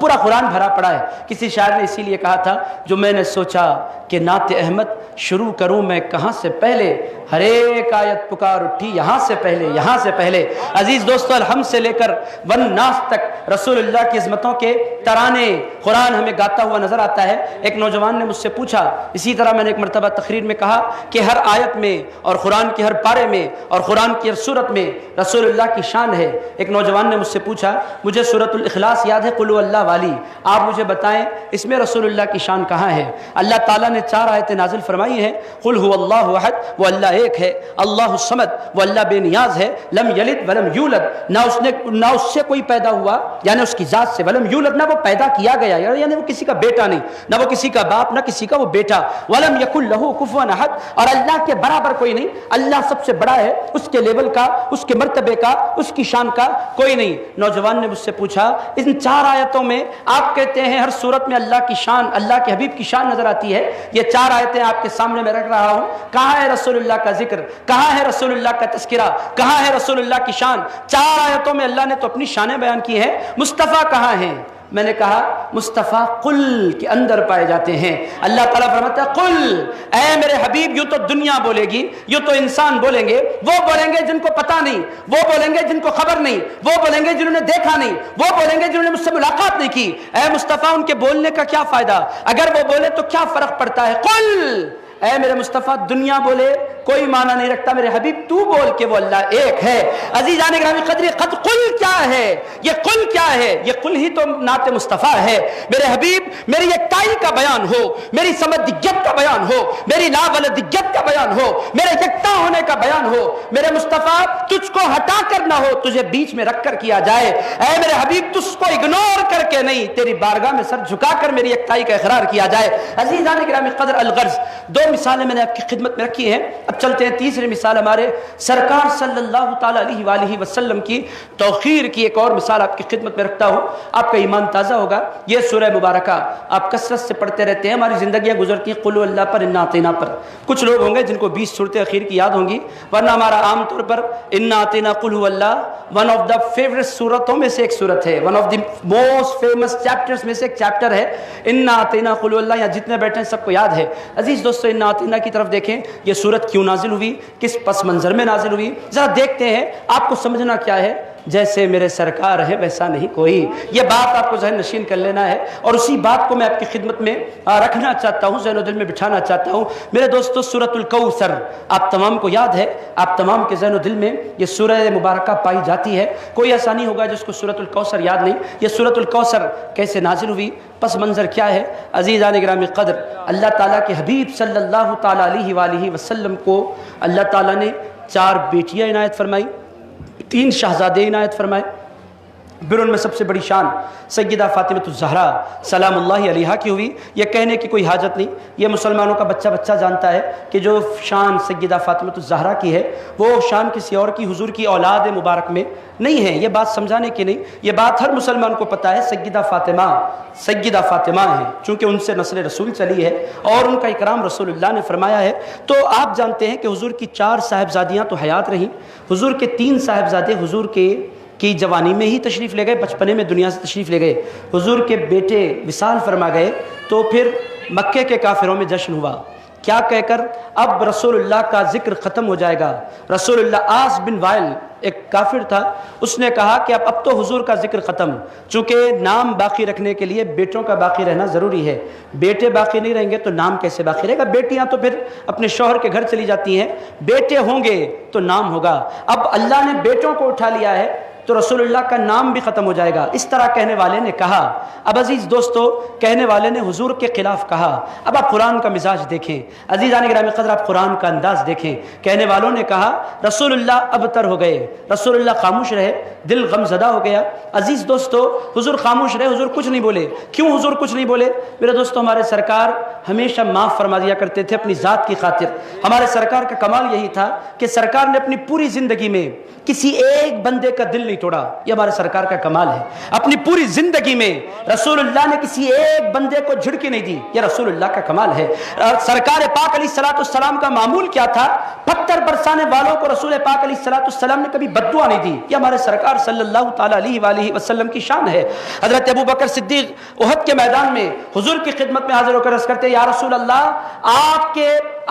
پورا قرآن بھرا پڑا ہے۔ کسی شاعر نے اسی لیے کہا تھا جو میں نے سوچا کہ نعت احمد شروع کروں میں کہاں سے پہلے، ہر ایک آیت پکار اٹھی یہاں سے پہلے، یہاں سے پہلے۔ عزیز دوستو الحمد سے لے کر والناس تک رسول اللہ کی عظمتوں کے ترانے قرآن ہمیں گاتا ہوا نظر آتا ہے۔ ایک نوجوان نے مجھ سے پوچھا، اسی طرح میں نے ایک مرتبہ تقریر میں کہا کہ ہر آیت میں اور قرآن کے ہر پارے میں اور قرآن کی ہر سورت میں رسول اللہ کی شان ہے۔ ایک نوجوان نے مجھ سے پوچھا مجھے سورۃ الاخلاص یاد ہے قل هو اللہ والی، آپ مجھے بتائیں اس میں رسول اللہ کی شان کہاں ہے؟ اللہ تعالیٰ نے 4 آیتیں نازل فرمائی ہیں، قل هو اللہ احد، وہ اللہ ایک ہے، اللہ الصمد، وہ اللہ بے نیاز ہے، لم یلد ولم یولد، نہ اس سے کوئی پیدا ہوا یعنی اس کی ذات سے، ولم یولد نہ وہ پیدا کیا گیا یعنی وہ کسی کا بیٹا نہیں، نہ وہ کسی کا باپ نہ کسی کا وہ بیٹا، ولم یکن لہ کفوا احد، اور اللہ کے برابر کوئی نہیں، اللہ سب سے بڑا ہے، اس کے لیول کا، اس کے مرتبے کا، اس کی شان کا کوئی نہیں۔ نوجوان نے مجھ سے پوچھا ان 4 آیتوں میں آپ کہتے ہیں ہر صورت میں اللہ کی شان، اللہ کے حبیب کی شان نظر آتی ہے، یہ 4 آیتیں آپ کے سامنے میں رکھ رہا ہوں، کہاں ہے رسول اللہ کا ذکر، کہاں ہے رسول اللہ کا تذکرہ، کہاں ہے رسول اللہ کی شان؟ 4 آیتوں میں اللہ نے تو اپنی شانیں بیان کی ہیں، مصطفیٰ کہاں ہیں؟ میں نے کہا مصطفیٰ قل کے اندر پائے جاتے ہیں۔ اللہ تعالیٰ فرماتا ہے قل، اے میرے حبیب، یوں تو دنیا بولے گی، یوں تو انسان بولیں گے، وہ بولیں گے جن کو پتہ نہیں، وہ بولیں گے جن کو خبر نہیں، وہ بولیں گے جنہوں نے دیکھا نہیں، وہ بولیں گے جنہوں نے مجھ سے ملاقات نہیں کی۔ اے مصطفیٰ ان کے بولنے کا کیا فائدہ؟ اگر وہ بولے تو کیا فرق پڑتا ہے؟ قل، اے میرے مصطفیٰ دنیا بولے کوئی معنی نہیں رکھتا، میرے حبیب تو بول کہ وہ اللہ ایک ہے۔ عزیزان گرامی قدر قد قل کیا ہے؟ یہ قل کیا ہے؟ یہ قل ہی تو نعت مصطفیٰ ہے۔ میرے حبیب میری یکتائی کا بیان ہو، میری سمدیت کا بیان ہو، میری لا ولدیت کا بیان ہو، میرے یکتا ہونے کا بیان ہو، میرے مصطفیٰ تجھ کو ہٹا کر نہ ہو، تجھے بیچ میں رکھ کر کیا جائے۔ اے میرے حبیب تجھ کو اگنور کر کے نہیں، تیری بارگاہ میں سر جھکا کر میری یکتائی کا اقرار کیا جائے۔ عزیزان گرامی قدر الغرض، 2 مثالیں میں نے آپ کی خدمت میں رکھی ہیں۔ اب چلتے ہیں تیسری مثال ہمارے سرکار صلی اللہ تعالیٰ علیہ وآلہ وسلم کی توقیر کی ایک اور مثال آپ کی خدمت میں رکھتا ہوں، آپ کا ایمان تازہ ہوگا۔ یہ سورہ مبارکہ آپ کثرت سے پڑھتے رہتے ہیں، ہماری زندگیاں گزرتی ہیں قل اللہ پر، انا اعطینا پر۔ کچھ لوگ ہوں گے جن کو 20 صورتیں اخیر کی یاد ہوں گی، ورنہ ہمارا عام طور پر انا اعطینا قل هو اللہ ون آف دا فیوریٹ صورتوں میں سے ایک صورت ہے، one of the most famous chapters میں سے ایک چیپٹر ہے انا اعطینا قل هو اللہ۔ یہاں جتنے بیٹھے ہیں سب کو یاد ہے۔ عزیز دوستو، انا اعطینا کی طرف دیکھیں، یہ صورت کیوں نازل ہوئی، کس پس منظر میں نازل ہوئی، ذرا دیکھتے ہیں۔ آپ کو سمجھنا کیا ہے، جیسے میرے سرکار ہے ویسا نہیں کوئی، یہ بات آپ کو ذہن نشین کر لینا ہے، اور اسی بات کو میں آپ کی خدمت میں رکھنا چاہتا ہوں، ذہن و دل میں بٹھانا چاہتا ہوں۔ میرے دوستو، سورۃ الکوثر آپ تمام کو یاد ہے، آپ تمام کے ذہن و دل میں یہ سورہ مبارکہ پائی جاتی ہے، کوئی ایسا نہیں ہوگا جس کو سورۃ الکوثر یاد نہیں۔ یہ سورۃ الکوثر کیسے نازل ہوئی، پس منظر کیا ہے؟ عزیزان گرامی قدر، اللہ تعالیٰ کے حبیب صلی اللہ تعالیٰ علیہ وآلہ وسلم کو اللہ تعالیٰ نے 4 بیٹیاں عنایت فرمائی، 3 شہزادے عنایت فرمائے۔ پھر ان میں سب سے بڑی شان سیدہ فاطمہ الزہرا سلام اللہ علیہا کی ہوئی۔ یہ کہنے کی کوئی حاجت نہیں، یہ مسلمانوں کا بچہ بچہ جانتا ہے کہ جو شان سیدہ فاطمہ الزہرا کی ہے وہ شان کسی اور کی، حضور کی اولاد مبارک میں نہیں ہے۔ یہ بات سمجھانے کی نہیں، یہ بات ہر مسلمان کو پتہ ہے، سیدہ فاطمہ ہیں، چونکہ ان سے نسل رسول چلی ہے اور ان کا اکرام رسول اللہ نے فرمایا ہے۔ تو آپ جانتے ہیں کہ حضور کی 4 صاحبزادیاں تو حیات رہیں، حضور کے 3 صاحبزادے حضور کی جوانی میں ہی تشریف لے گئے، بچپنے میں دنیا سے تشریف لے گئے۔ حضور کے بیٹے وصال فرما گئے تو پھر مکے کے کافروں میں جشن ہوا، کیا کہہ کر اب رسول اللہ کا ذکر ختم ہو جائے گا۔ رسول اللہ، عاص بن وائل ایک کافر تھا، اس نے کہا کہ اب تو حضور کا ذکر ختم، چونکہ نام باقی رکھنے کے لیے بیٹوں کا باقی رہنا ضروری ہے، بیٹے باقی نہیں رہیں گے تو نام کیسے باقی رہے گا؟ بیٹیاں تو پھر اپنے شوہر کے گھر چلی جاتی ہیں، بیٹے ہوں گے تو نام ہوگا۔ اب اللہ نے بیٹوں کو اٹھا لیا ہے تو رسول اللہ کا نام بھی ختم ہو جائے گا، اس طرح کہنے والے نے کہا۔ اب عزیز دوستو، کہنے والے نے حضور کے خلاف کہا۔ اب آپ قرآن کا مزاج دیکھیں، عزیزان گرامی قدر، آپ قرآن کا انداز دیکھیں۔ کہنے والوں نے کہا، رسول اللہ ابتر ہو گئے، رسول اللہ خاموش رہے، دل غم زدہ ہو گیا۔ عزیز دوستو، حضور خاموش رہے، حضور کچھ نہیں بولے۔ کیوں حضور کچھ نہیں بولے؟ میرے دوستو، ہمارے سرکار ہمیشہ معاف فرما دیا کرتے تھے اپنی ذات کی خاطر۔ ہمارے سرکار کا کمال یہی تھا کہ سرکار نے اپنی پوری زندگی میں کسی ایک بندے کا دل نہیں توڑا، یہ ہمارے سرکار کا کمال ہے۔ اپنی پوری زندگی میں رسول اللہ نے کسی ایک بندے کو جھڑکی نہیں دی، یہ رسول اللہ کا کمال ہے۔ سرکار پاک علیہ السلام کا معمول کیا تھا؟ پتھر برسانے والوں کو رسول پاک علیہ السلام نے کبھی بد دعا نہیں دی، یہ ہمارے سرکار صلی اللہ تعالیٰ علیہ وآلہ وسلم کی شان ہے۔ حضرت ابو بکر صدیق احد کے میدان میں حضور کی خدمت میں حاضر ہو کر عرض کرتے، یا رسول اللہ،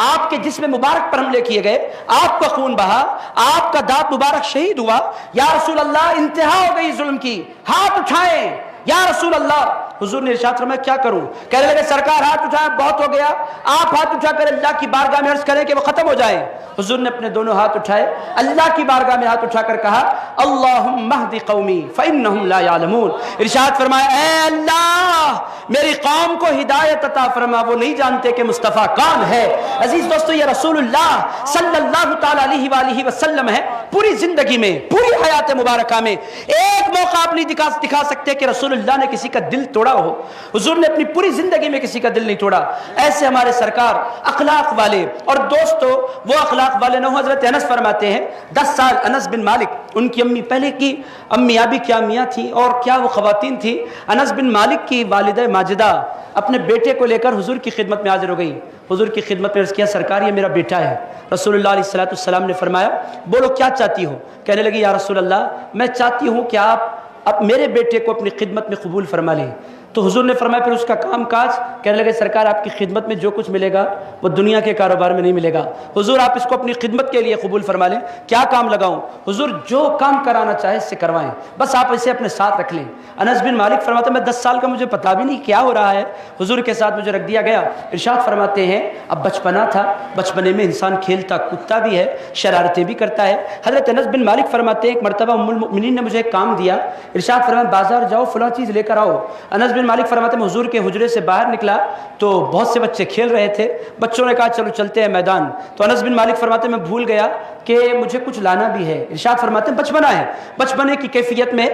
آپ کے جسم مبارک پر حملے کیے گئے، آپ کا خون بہا، آپ کا دانت مبارک شہید ہوا، یا رسول اللہ انتہا ہو گئی ظلم کی، ہاتھ اٹھائیں یا رسول اللہ۔ حضور نے ارشاد فرمایا، کیا کروں؟ کہنے لگے، سرکار ہاتھ اٹھائیں، بہت ہو گیا، آپ ہاتھ اٹھا کر اللہ کی بارگاہ میں عرض کریں کہ وہ ختم ہو جائے۔ حضور نے اپنے دونوں ہاتھ اٹھائے، اللہ کی بارگاہ میں ہاتھ اٹھا کر کہا، اللہم اہد قومی فانہم لا یعلمون۔ ارشاد فرمایا، اے اللہ میری قوم کو ہدایت عطا فرما، وہ نہیں جانتے کہ مصطفیٰ کون ہے۔ عزیز دوستو، یہ رسول اللہ صلی اللہ تعالیٰ علیہ وآلہ وسلم ہے۔ پوری زندگی میں، پوری حیات مبارکہ میں ایک موقع آپ نہیں دکھا سکتے کہ رسول اللہ نے کسی کا دل توڑا ہو۔ حضور نے اپنی پوری زندگی میں کسی کا دل نہیں توڑا۔ ایسے ہمارے سرکار اخلاق والے، اور دوستو وہ اخلاق والے نہ ہو۔ حضرت انس فرماتے ہیں، 10 سال انس بن مالک، ان کی امی، پہلے کی امیاں بھی کیا میاں تھی اور کیا وہ خواتین تھی۔ انس بن مالک کی والدہ ماجدہ اپنے بیٹے کو لے کر حضور کی خدمت میں حاضر ہو گئی۔ حضور کی خدمت میں عرض کیا، سرکار یہ میرا بیٹا ہے۔ رسول اللہ علیہ السلام نے فرمایا، بولو کیا چاہتی ہو؟ کہنے لگی، یا رسول اللہ میں چاہتی ہوں کہ آپ میرے بیٹے کو اپنی خدمت میں قبول فرما لیں۔ تو حضور نے فرمایا، پھر اس کا کام کاج؟ کہنے لگے، سرکار آپ کی خدمت میں جو کچھ ملے گا وہ دنیا کے کاروبار میں نہیں ملے گا، حضور آپ اس کو اپنی خدمت کے لیے قبول فرما لیں۔ کیا کام لگاؤں؟ حضور جو کام کرانا چاہے اس سے کروائیں، بس آپ اسے اپنے ساتھ رکھ لیں۔ انس بن مالک فرماتے ہیں، میں 10 سال کا، مجھے پتا بھی نہیں کیا ہو رہا ہے، حضور کے ساتھ مجھے رکھ دیا گیا۔ ارشاد فرماتے ہیں، اب بچپنا تھا، بچپنے میں انسان کھیلتا کودتا بھی ہے، شرارتیں بھی کرتا ہے۔ حضرت انس بن مالک فرماتے ہیں، ایک مرتبہ ام المؤمنین نے مجھے ایک کام دیا، ارشاد فرمایا، بازار جاؤ، فلاں چیز لے کر آؤ۔ انس بن بن مالک فرماتے ہیں حضور کے حجرے سے باہر نکلا تو بہت سے بچے کھیل رہے تھے. بچوں نے کہا چلو چلتے ہیں میدان. تو انس بن مالک فرماتے ہیں میں بھول گیا کہ مجھے کچھ لانا بھی ہے. ارشاد فرماتے ہیں بچپنا ہے, بچپنے کی کیفیت میں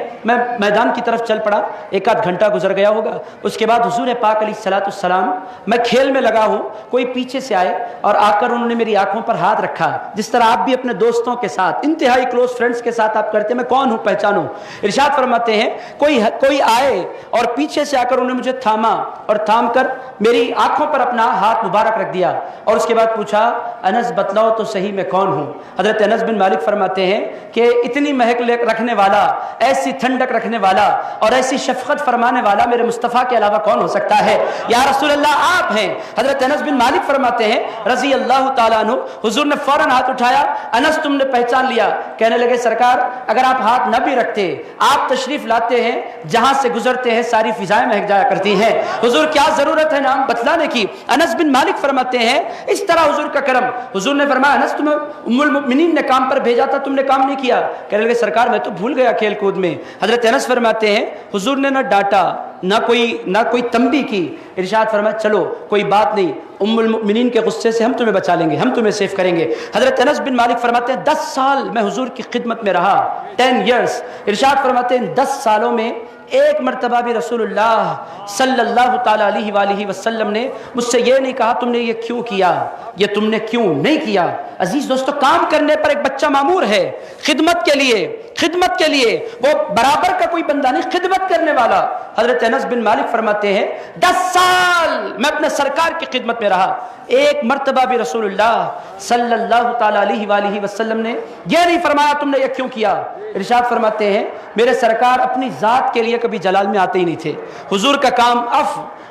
میدان کی طرف چل پڑا. ایک آدھ گھنٹہ گزر گیا ہوگا. اس کے بعد حضور پاک علیہ الصلوۃ والسلام, میں کھیل میں لگا ہوں, کوئی پیچھے سے آئے اور آ کر انہوں نے میری آنکھوں پر ہاتھ رکھا, جس طرح آپ بھی اپنے دوستوں کے ساتھ, انتہائی کلوز فرینڈز کے ساتھ آپ کرتے ہیں, میں کون ہوں پہچانوں. ارشاد فرماتے ہیں کوئی آئے اور پیچھے سے آ کر انہوں نے مجھے تھاما اور تھام کر میری آنکھوں پر اپنا ہاتھ مبارک رکھ دیا اور اس کے بعد پوچھا انس بتلاؤ تو صحیح میں کون ہوں. حضرت انس بن مالک فرماتے ہیں کہ اتنی مہک رکھنے والا, ایسی ٹھنڈک رکھنے والا اور ایسی شفقت فرمانے والا میرے مصطفیٰ کے علاوہ کون ہو سکتا ہے, یا رسول اللہ آپ ہیں. حضرت انس بن مالک فرماتے ہیں رضی اللہ تعالیٰ عنہ, حضور نے فوراً ہاتھ اٹھایا, انس تم نے پہچان لیا. کہنے لگے سرکار اگر آپ ہاتھ نہ بھی رکھتے, آپ تشریف لاتے ہیں, جہاں سے گزرتے ہیں ساری فضائیں مہک جایا کرتی ہیں. حضور کیا ضرورت ہے نام بتلانے کی. انس بن مالک فرماتے ہیں اس طرح حضور کا کرم. حضور نے فرمایا انس تمہیں ام المؤمنین نے کام پر بھیجا تھا, تم نے کام نہیں کیا. کہنے لگے سرکار میں تو بھول گیا کھیل کود میں. حضرت انس فرماتے ہیں حضور نے نہ ڈانٹا نہ کوئی تنبیہ کی. ارشاد فرمایا چلو کوئی بات نہیں, ام المؤمنین کے غصے سے ہم تمہیں بچا لیں گے, ہم تمہیں سیف کریں گے. حضرت انس بن مالک فرماتے ہیں 10 سال میں حضور کی خدمت میں رہا, 10 years. ارشاد فرماتے ہیں 10 سالوں میں ایک مرتبہ بھی رسول اللہ صلی اللہ تعالیٰ علیہ وآلہ وسلم نے مجھ سے یہ نہیں کہا تم نے یہ کیوں کیا, یہ تم نے کیوں نہیں کیا. عزیز دوستو, کام کرنے پر ایک بچہ معمور ہے, خدمت کے لیے وہ برابر کا کوئی بندہ نہیں, خدمت کرنے والا. حضرت انس بن مالک فرماتے ہیں 10 سال میں اپنے سرکار کی خدمت میں رہا, ایک مرتبہ بھی رسول اللہ صلی اللہ تعالیٰ علیہ وآلہ وسلم نے یہ نہیں فرمایا تم نے یہ کیوں کیا. ارشاد فرماتے ہیں میرے سرکار اپنی ذات کے لیے کبھی جلال میں آتے ہی نہیں تھے. حضور کا کام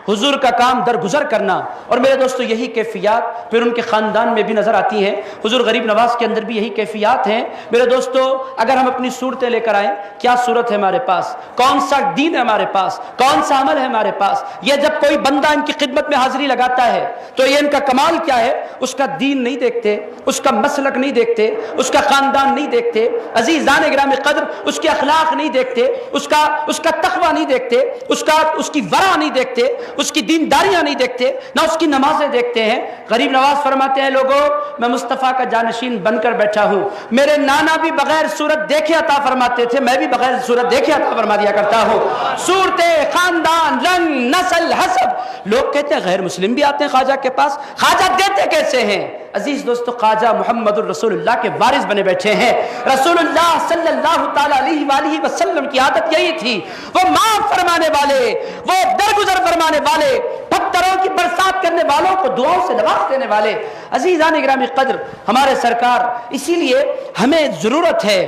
حضور کا کام درگزر کرنا. اور میرے دوستو یہی کیفیات پھر ان کے خاندان میں بھی نظر آتی ہیں. حضور غریب نواز کے اندر بھی یہی کیفیات ہیں. میرے دوستو اگر ہم اپنی صورتیں لے کر آئیں, کیا صورت ہے ہمارے پاس, کون سا دین ہے ہمارے پاس, کون سا عمل ہے ہمارے پاس. یہ جب کوئی بندہ ان کی خدمت میں حاضری لگاتا ہے تو یہ ان کا کمال کیا ہے, اس کا دین نہیں دیکھتے, اس کا مسلک نہیں دیکھتے, اس کا خاندان نہیں دیکھتے, عزیزان گرامی قدر اس کے اخلاق نہیں دیکھتے, اس کا تقوی نہیں دیکھتے, اس کی ورع نہیں دیکھتے, اس کی دینداریاں نہیں دیکھتے, نہ اس کی نمازیں دیکھتے ہیں. غریب نواز فرماتے ہیں لوگوں میں مصطفیٰ کا جانشین بن کر بیٹھا ہوں, میرے نانا بھی بغیر صورت دیکھے عطا فرماتے تھے, میں بھی بغیر صورت دیکھے عطا فرما دیا کرتا ہوں. صورتیں, خاندان, رنگ, نسل, حسب. لوگ کہتے ہیں غیر مسلم بھی آتے ہیں خواجہ کے پاس, خواجہ دیتے کیسے ہیں. عزیز دوستو خواجہ محمد الرسول اللہ کے وارث بنے بیٹھے ہیں. رسول اللہ صلی اللہ تعالیٰ علیہ وآلہ وسلم کی عادت یہی تھی, وہ معاف فرمانے والے, وہ درگزر فرمانے والے, پتھروں کی برسات کرنے والوں کو دعاؤں سے نواز دینے والے. عزیزان گرامی قدر ہمارے سرکار, اسی لیے ہمیں ضرورت ہے,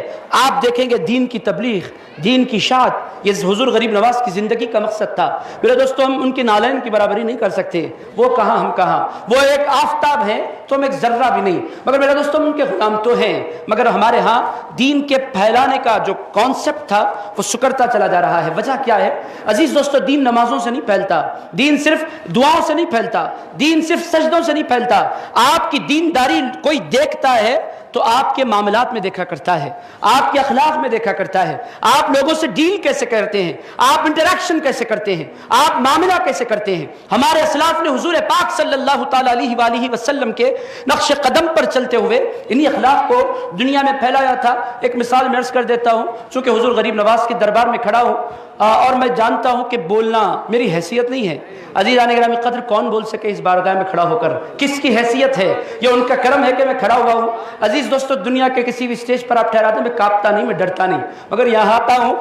آپ دیکھیں گے دین کی تبلیغ, دین کی اشاعت, یہ حضور غریب نواز کی زندگی کا مقصد تھا. میرے دوستو ہم ان کے نالین کی برابری نہیں کر سکتے, وہ کہاں ہم کہاں, وہ ایک آفتاب ہیں تو ہم ایک ذرہ بھی نہیں, مگر میرے دوستو ہم ان کے غلام تو ہیں, مگر ہمارے ہاں دین کے پھیلانے کا جو کانسیپٹ تھا وہ سکڑتا چلا جا رہا ہے. وجہ کیا ہے عزیز دوستو, دین نمازوں سے نہیں پھیلتا, دین صرف دعاؤں سے نہیں پھیلتا, دین صرف سجدوں سے نہیں پھیلتا. آپ کی دینداری کوئی دیکھتا ہے تو آپ کے معاملات میں دیکھا کرتا ہے, آپ کے اخلاق میں دیکھا کرتا ہے, آپ لوگوں سے ڈیل کیسے کرتے ہیں, آپ انٹریکشن کیسے کرتے ہیں, آپ معاملہ کیسے کرتے ہیں. ہمارے اسلاف نے حضور پاک صلی اللہ تعالیٰ علیہ وآلہ وسلم کے نقش قدم پر چلتے ہوئے انہی اخلاق کو دنیا میں پھیلایا تھا. ایک مثال میں عرض کر دیتا ہوں, چونکہ حضور غریب نواز کے دربار میں کھڑا ہوں اور میں جانتا ہوں کہ بولنا میری حیثیت نہیں ہے. عزیزان گرامی قدر کون بول سکے اس بارگاہ میں کھڑا ہو کر, کس کی حیثیت ہے, یہ ان کا کرم ہے کہ میں کھڑا ہوا ہوں. عزیز دوستو دنیا کے کسی بھی اسٹیج پر آپ ٹھہراتے ہیں, میں کانپتا نہیں, میں ڈرتا نہیں, مگر یہاں آتا ہوں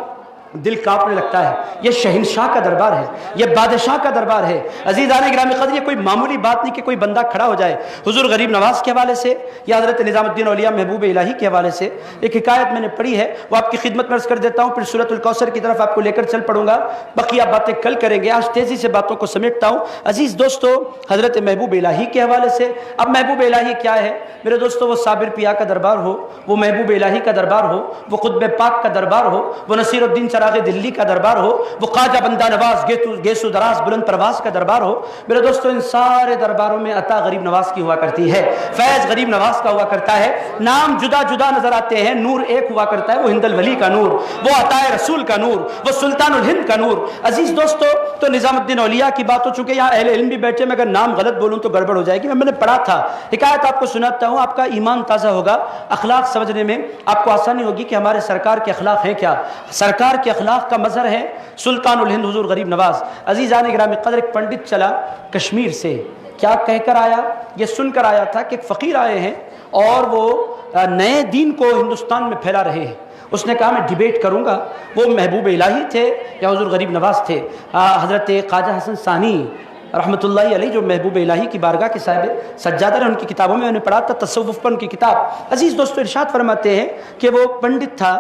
دل کانپنے لگتا ہے. یہ شہنشاہ کا دربار ہے, یہ بادشاہ کا دربار ہے. عزیزان گرامی قدر یہ کوئی معمولی بات نہیں کہ کوئی بندہ کھڑا ہو جائے. حضور غریب نواز کے حوالے سے یا حضرت نظام الدین اولیاء محبوب الہی کے حوالے سے ایک حکایت میں نے پڑھی ہے, وہ آپ کی خدمت میں عرض کر دیتا ہوں, پھر سورۃ الکوثر کی طرف آپ کو لے کر چل پڑوں گا, بقیہ باتیں کل کریں گے. آج تیزی سے باتوں کو سمیٹتا ہوں. عزیز دوستو حضرت محبوب الہی کے حوالے سے, اب محبوب الہی کیا ہے میرے دوستو, وہ صابر پیا کا دربار ہو, وہ محبوب الہی کا دربار ہو, وہ قطب پاک کا دربار ہو, وہ نصیر الدین چراغ دلی کا دربار ہو، وہ خواجہ بندہ نواز گیسو دراز بلند پرواز کا دربار ہو، میرے دوستو ان سارے درباروں میں عطا غریب نواز کی ہوا کرتی ہے، فیض غریب نواز کا ہوا کرتا ہے، نام جدا جدا نظر آتے ہیں، نور ایک ہوا کرتا ہے، وہ ہند الولی کا نور، وہ عطا رسول کا نور، وہ سلطان الہند کا نور۔ عزیز دوستو، تو نظام الدین اولیاء کی بات ہو، چونکہ یہاں اہل علم بھی بیٹھے، میں اگر نام غلط بولوں تو گڑبڑ ہو جائے گی، میں نے پڑھا تھا، حکایت آپ کو سناتا ہوں، آپ کا ایمان تازہ ہوگا، اخلاق سمجھنے میں آپ کو آسانی ہوگی کہ ہمارے سرکار کے اخلاق ہیں کیا۔ سرکار کے اخلاق کا مظہر ہے سلطان الہند حضور غریب نواز۔ عزیزان گرامی قدر، ایک پنڈت چلا کشمیر سے، کیا کہہ کر آیا؟ یہ سن کر آیا تھا کہ ایک فقیر آئے ہیں اور وہ نئے دین کو ہندوستان میں پھیلا رہے ہیں۔ اس نے کہا میں ڈیبیٹ کروں گا۔ وہ محبوب الہی تھے یا حضور غریب نواز تھے؟ حضرت خواجہ حسن ثانی رحمۃ اللہ علیہ، جو محبوب الہی کی بارگاہ کے صاحب سجادہ ہیں، ان کی کتابوں میں میں نے پڑھا تھا، تصوف پر ان کی کتاب۔ عزیز دوستو، ارشاد فرماتے ہیں کہ وہ پنڈت تھا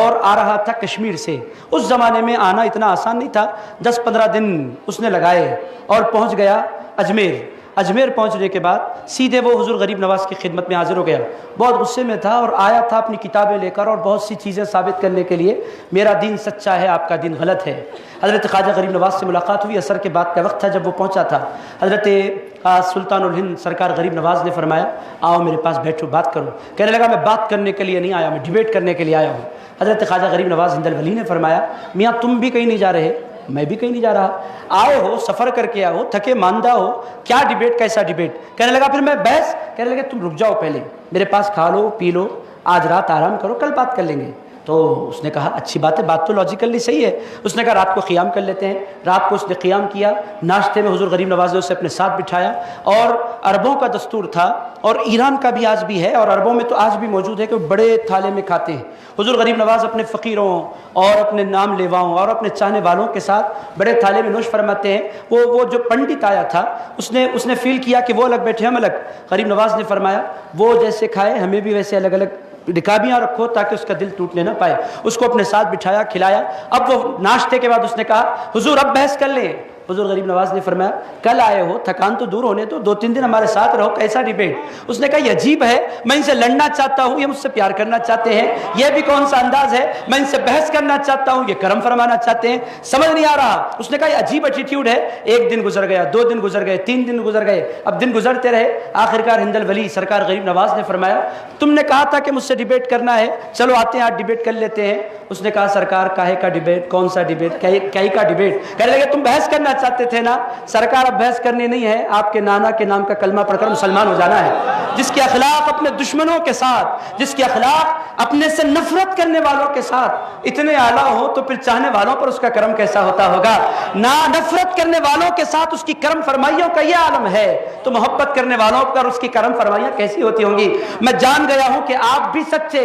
اور آ رہا تھا کشمیر سے۔ اس زمانے میں آنا اتنا آسان نہیں تھا، 10-15 دن اس نے لگائے اور پہنچ گیا اجمیر۔ اجمیر پہنچنے کے بعد سیدھے وہ حضور غریب نواز کی خدمت میں حاضر ہو گیا۔ بہت غصے میں تھا اور آیا تھا اپنی کتابیں لے کر اور بہت سی چیزیں ثابت کرنے کے لیے، میرا دین سچا ہے، آپ کا دین غلط ہے۔ حضرت خواجہ غریب نواز سے ملاقات ہوئی، عصر کے بعد کا وقت تھا جب وہ پہنچا تھا۔ حضرت سلطان الہند سرکار غریب نواز نے فرمایا آؤ میرے پاس بیٹھو، بات کرو۔ کہنے لگا میں بات کرنے کے لیے نہیں آیا، میں ڈیبیٹ کرنے کے لیے آیا ہوں۔ حضرت خواجہ غریب نواز ہند الولی نے فرمایا میاں تم بھی کہیں نہیں جا رہے، میں بھی کہیں نہیں جا رہا، آئے ہو سفر کر کے آؤ، تھکے ماندہ ہو، کیا ڈیبیٹ، کیسا ڈیبیٹ؟ کہنے لگا پھر میں بحث؟ کہنے لگے تم رک جاؤ، پہلے میرے پاس کھا لو پی لو، آج رات آرام کرو، کل بات کر لیں گے۔ تو اس نے کہا اچھی بات ہے، بات تو لاجیکلی صحیح ہے۔ اس نے کہا رات کو قیام کر لیتے ہیں۔ رات کو اس نے قیام کیا، ناشتے میں حضور غریب نواز نے اسے اپنے ساتھ بٹھایا، اور عربوں کا دستور تھا اور ایران کا بھی آج بھی ہے اور عربوں میں تو آج بھی موجود ہے کہ وہ بڑے تھالے میں کھاتے ہیں۔ حضور غریب نواز اپنے فقیروں اور اپنے نام لیواؤں اور اپنے چاہنے والوں کے ساتھ بڑے تھالے میں نوش فرماتے ہیں۔ وہ جو پنڈت آیا تھا اس نے فیل کیا کہ وہ الگ بیٹھے ہم الگ۔ غریب نواز نے فرمایا وہ جیسے کھائے ہمیں بھی ویسے الگ الگ رکابیاں رکھو تاکہ اس کا دل ٹوٹنے نہ پائے۔ اس کو اپنے ساتھ بٹھایا، کھلایا۔ اب وہ ناشتے کے بعد اس نے کہا حضور اب بحث کر لیں۔ حضور غریب نواز نے فرمایا کل آئے ہو، تھکان تو دور ہونے دو، 2-3 دن ہمارے ساتھ رہو، کیسا ڈیبیٹ؟ اس نے کہا یہ عجیب ہے، میں ان سے لڑنا چاہتا ہوں، یہ مجھ سے پیار کرنا چاہتے ہیں، یہ بھی کون سا انداز ہے؟ میں ان سے بحث کرنا چاہتا ہوں، یہ کرم فرمانا چاہتے ہیں، سمجھ نہیں آ رہا۔ اس نے کہا یہ عجیب ایٹیٹیوڈ ہے۔ 1 دن گزر گیا، 2 دن گزر گئے، 3 دن گزر گئے، اب دن گزرتے رہے۔ آخرکار ہند الولی سرکار غریب نواز نے فرمایا تم نے کہا تھا کہ مجھ سے ڈیبیٹ کرنا ہے، چلو آتے ہیں آج ڈیبیٹ کر لیتے ہیں۔ اس نے کہا سرکار کاہے کا ڈیبیٹ، کون سا ڈیبیٹ، کاہے کا ڈیبیٹ؟ کہنے لگے تم بحث کرنا چاہتے تھے نا؟ سرکار اب بحث کرنی نہیں ہے، آپ کے نانا کے نام کا کلمہ پڑھ کر مسلمان ہو جانا ہے۔ جس کے اخلاق اپنے دشمنوں کے ساتھ، جس کے اخلاق اپنے سے نفرت کرنے والوں کے ساتھ اتنے اعلیٰ ہو تو پھر چاہنے والوں پر اس کا کرم کیسا ہوتا ہوگا؟ نفرت کرنے والوں کے ساتھ اس کی کرم فرمائیوں کا یہ عالم ہے تو محبت کرنے والوں پر اس کی کرم فرمائیاں کیسی ہوتی ہوں گی؟ میں جان گیا ہوں کہ آپ بھی سچے،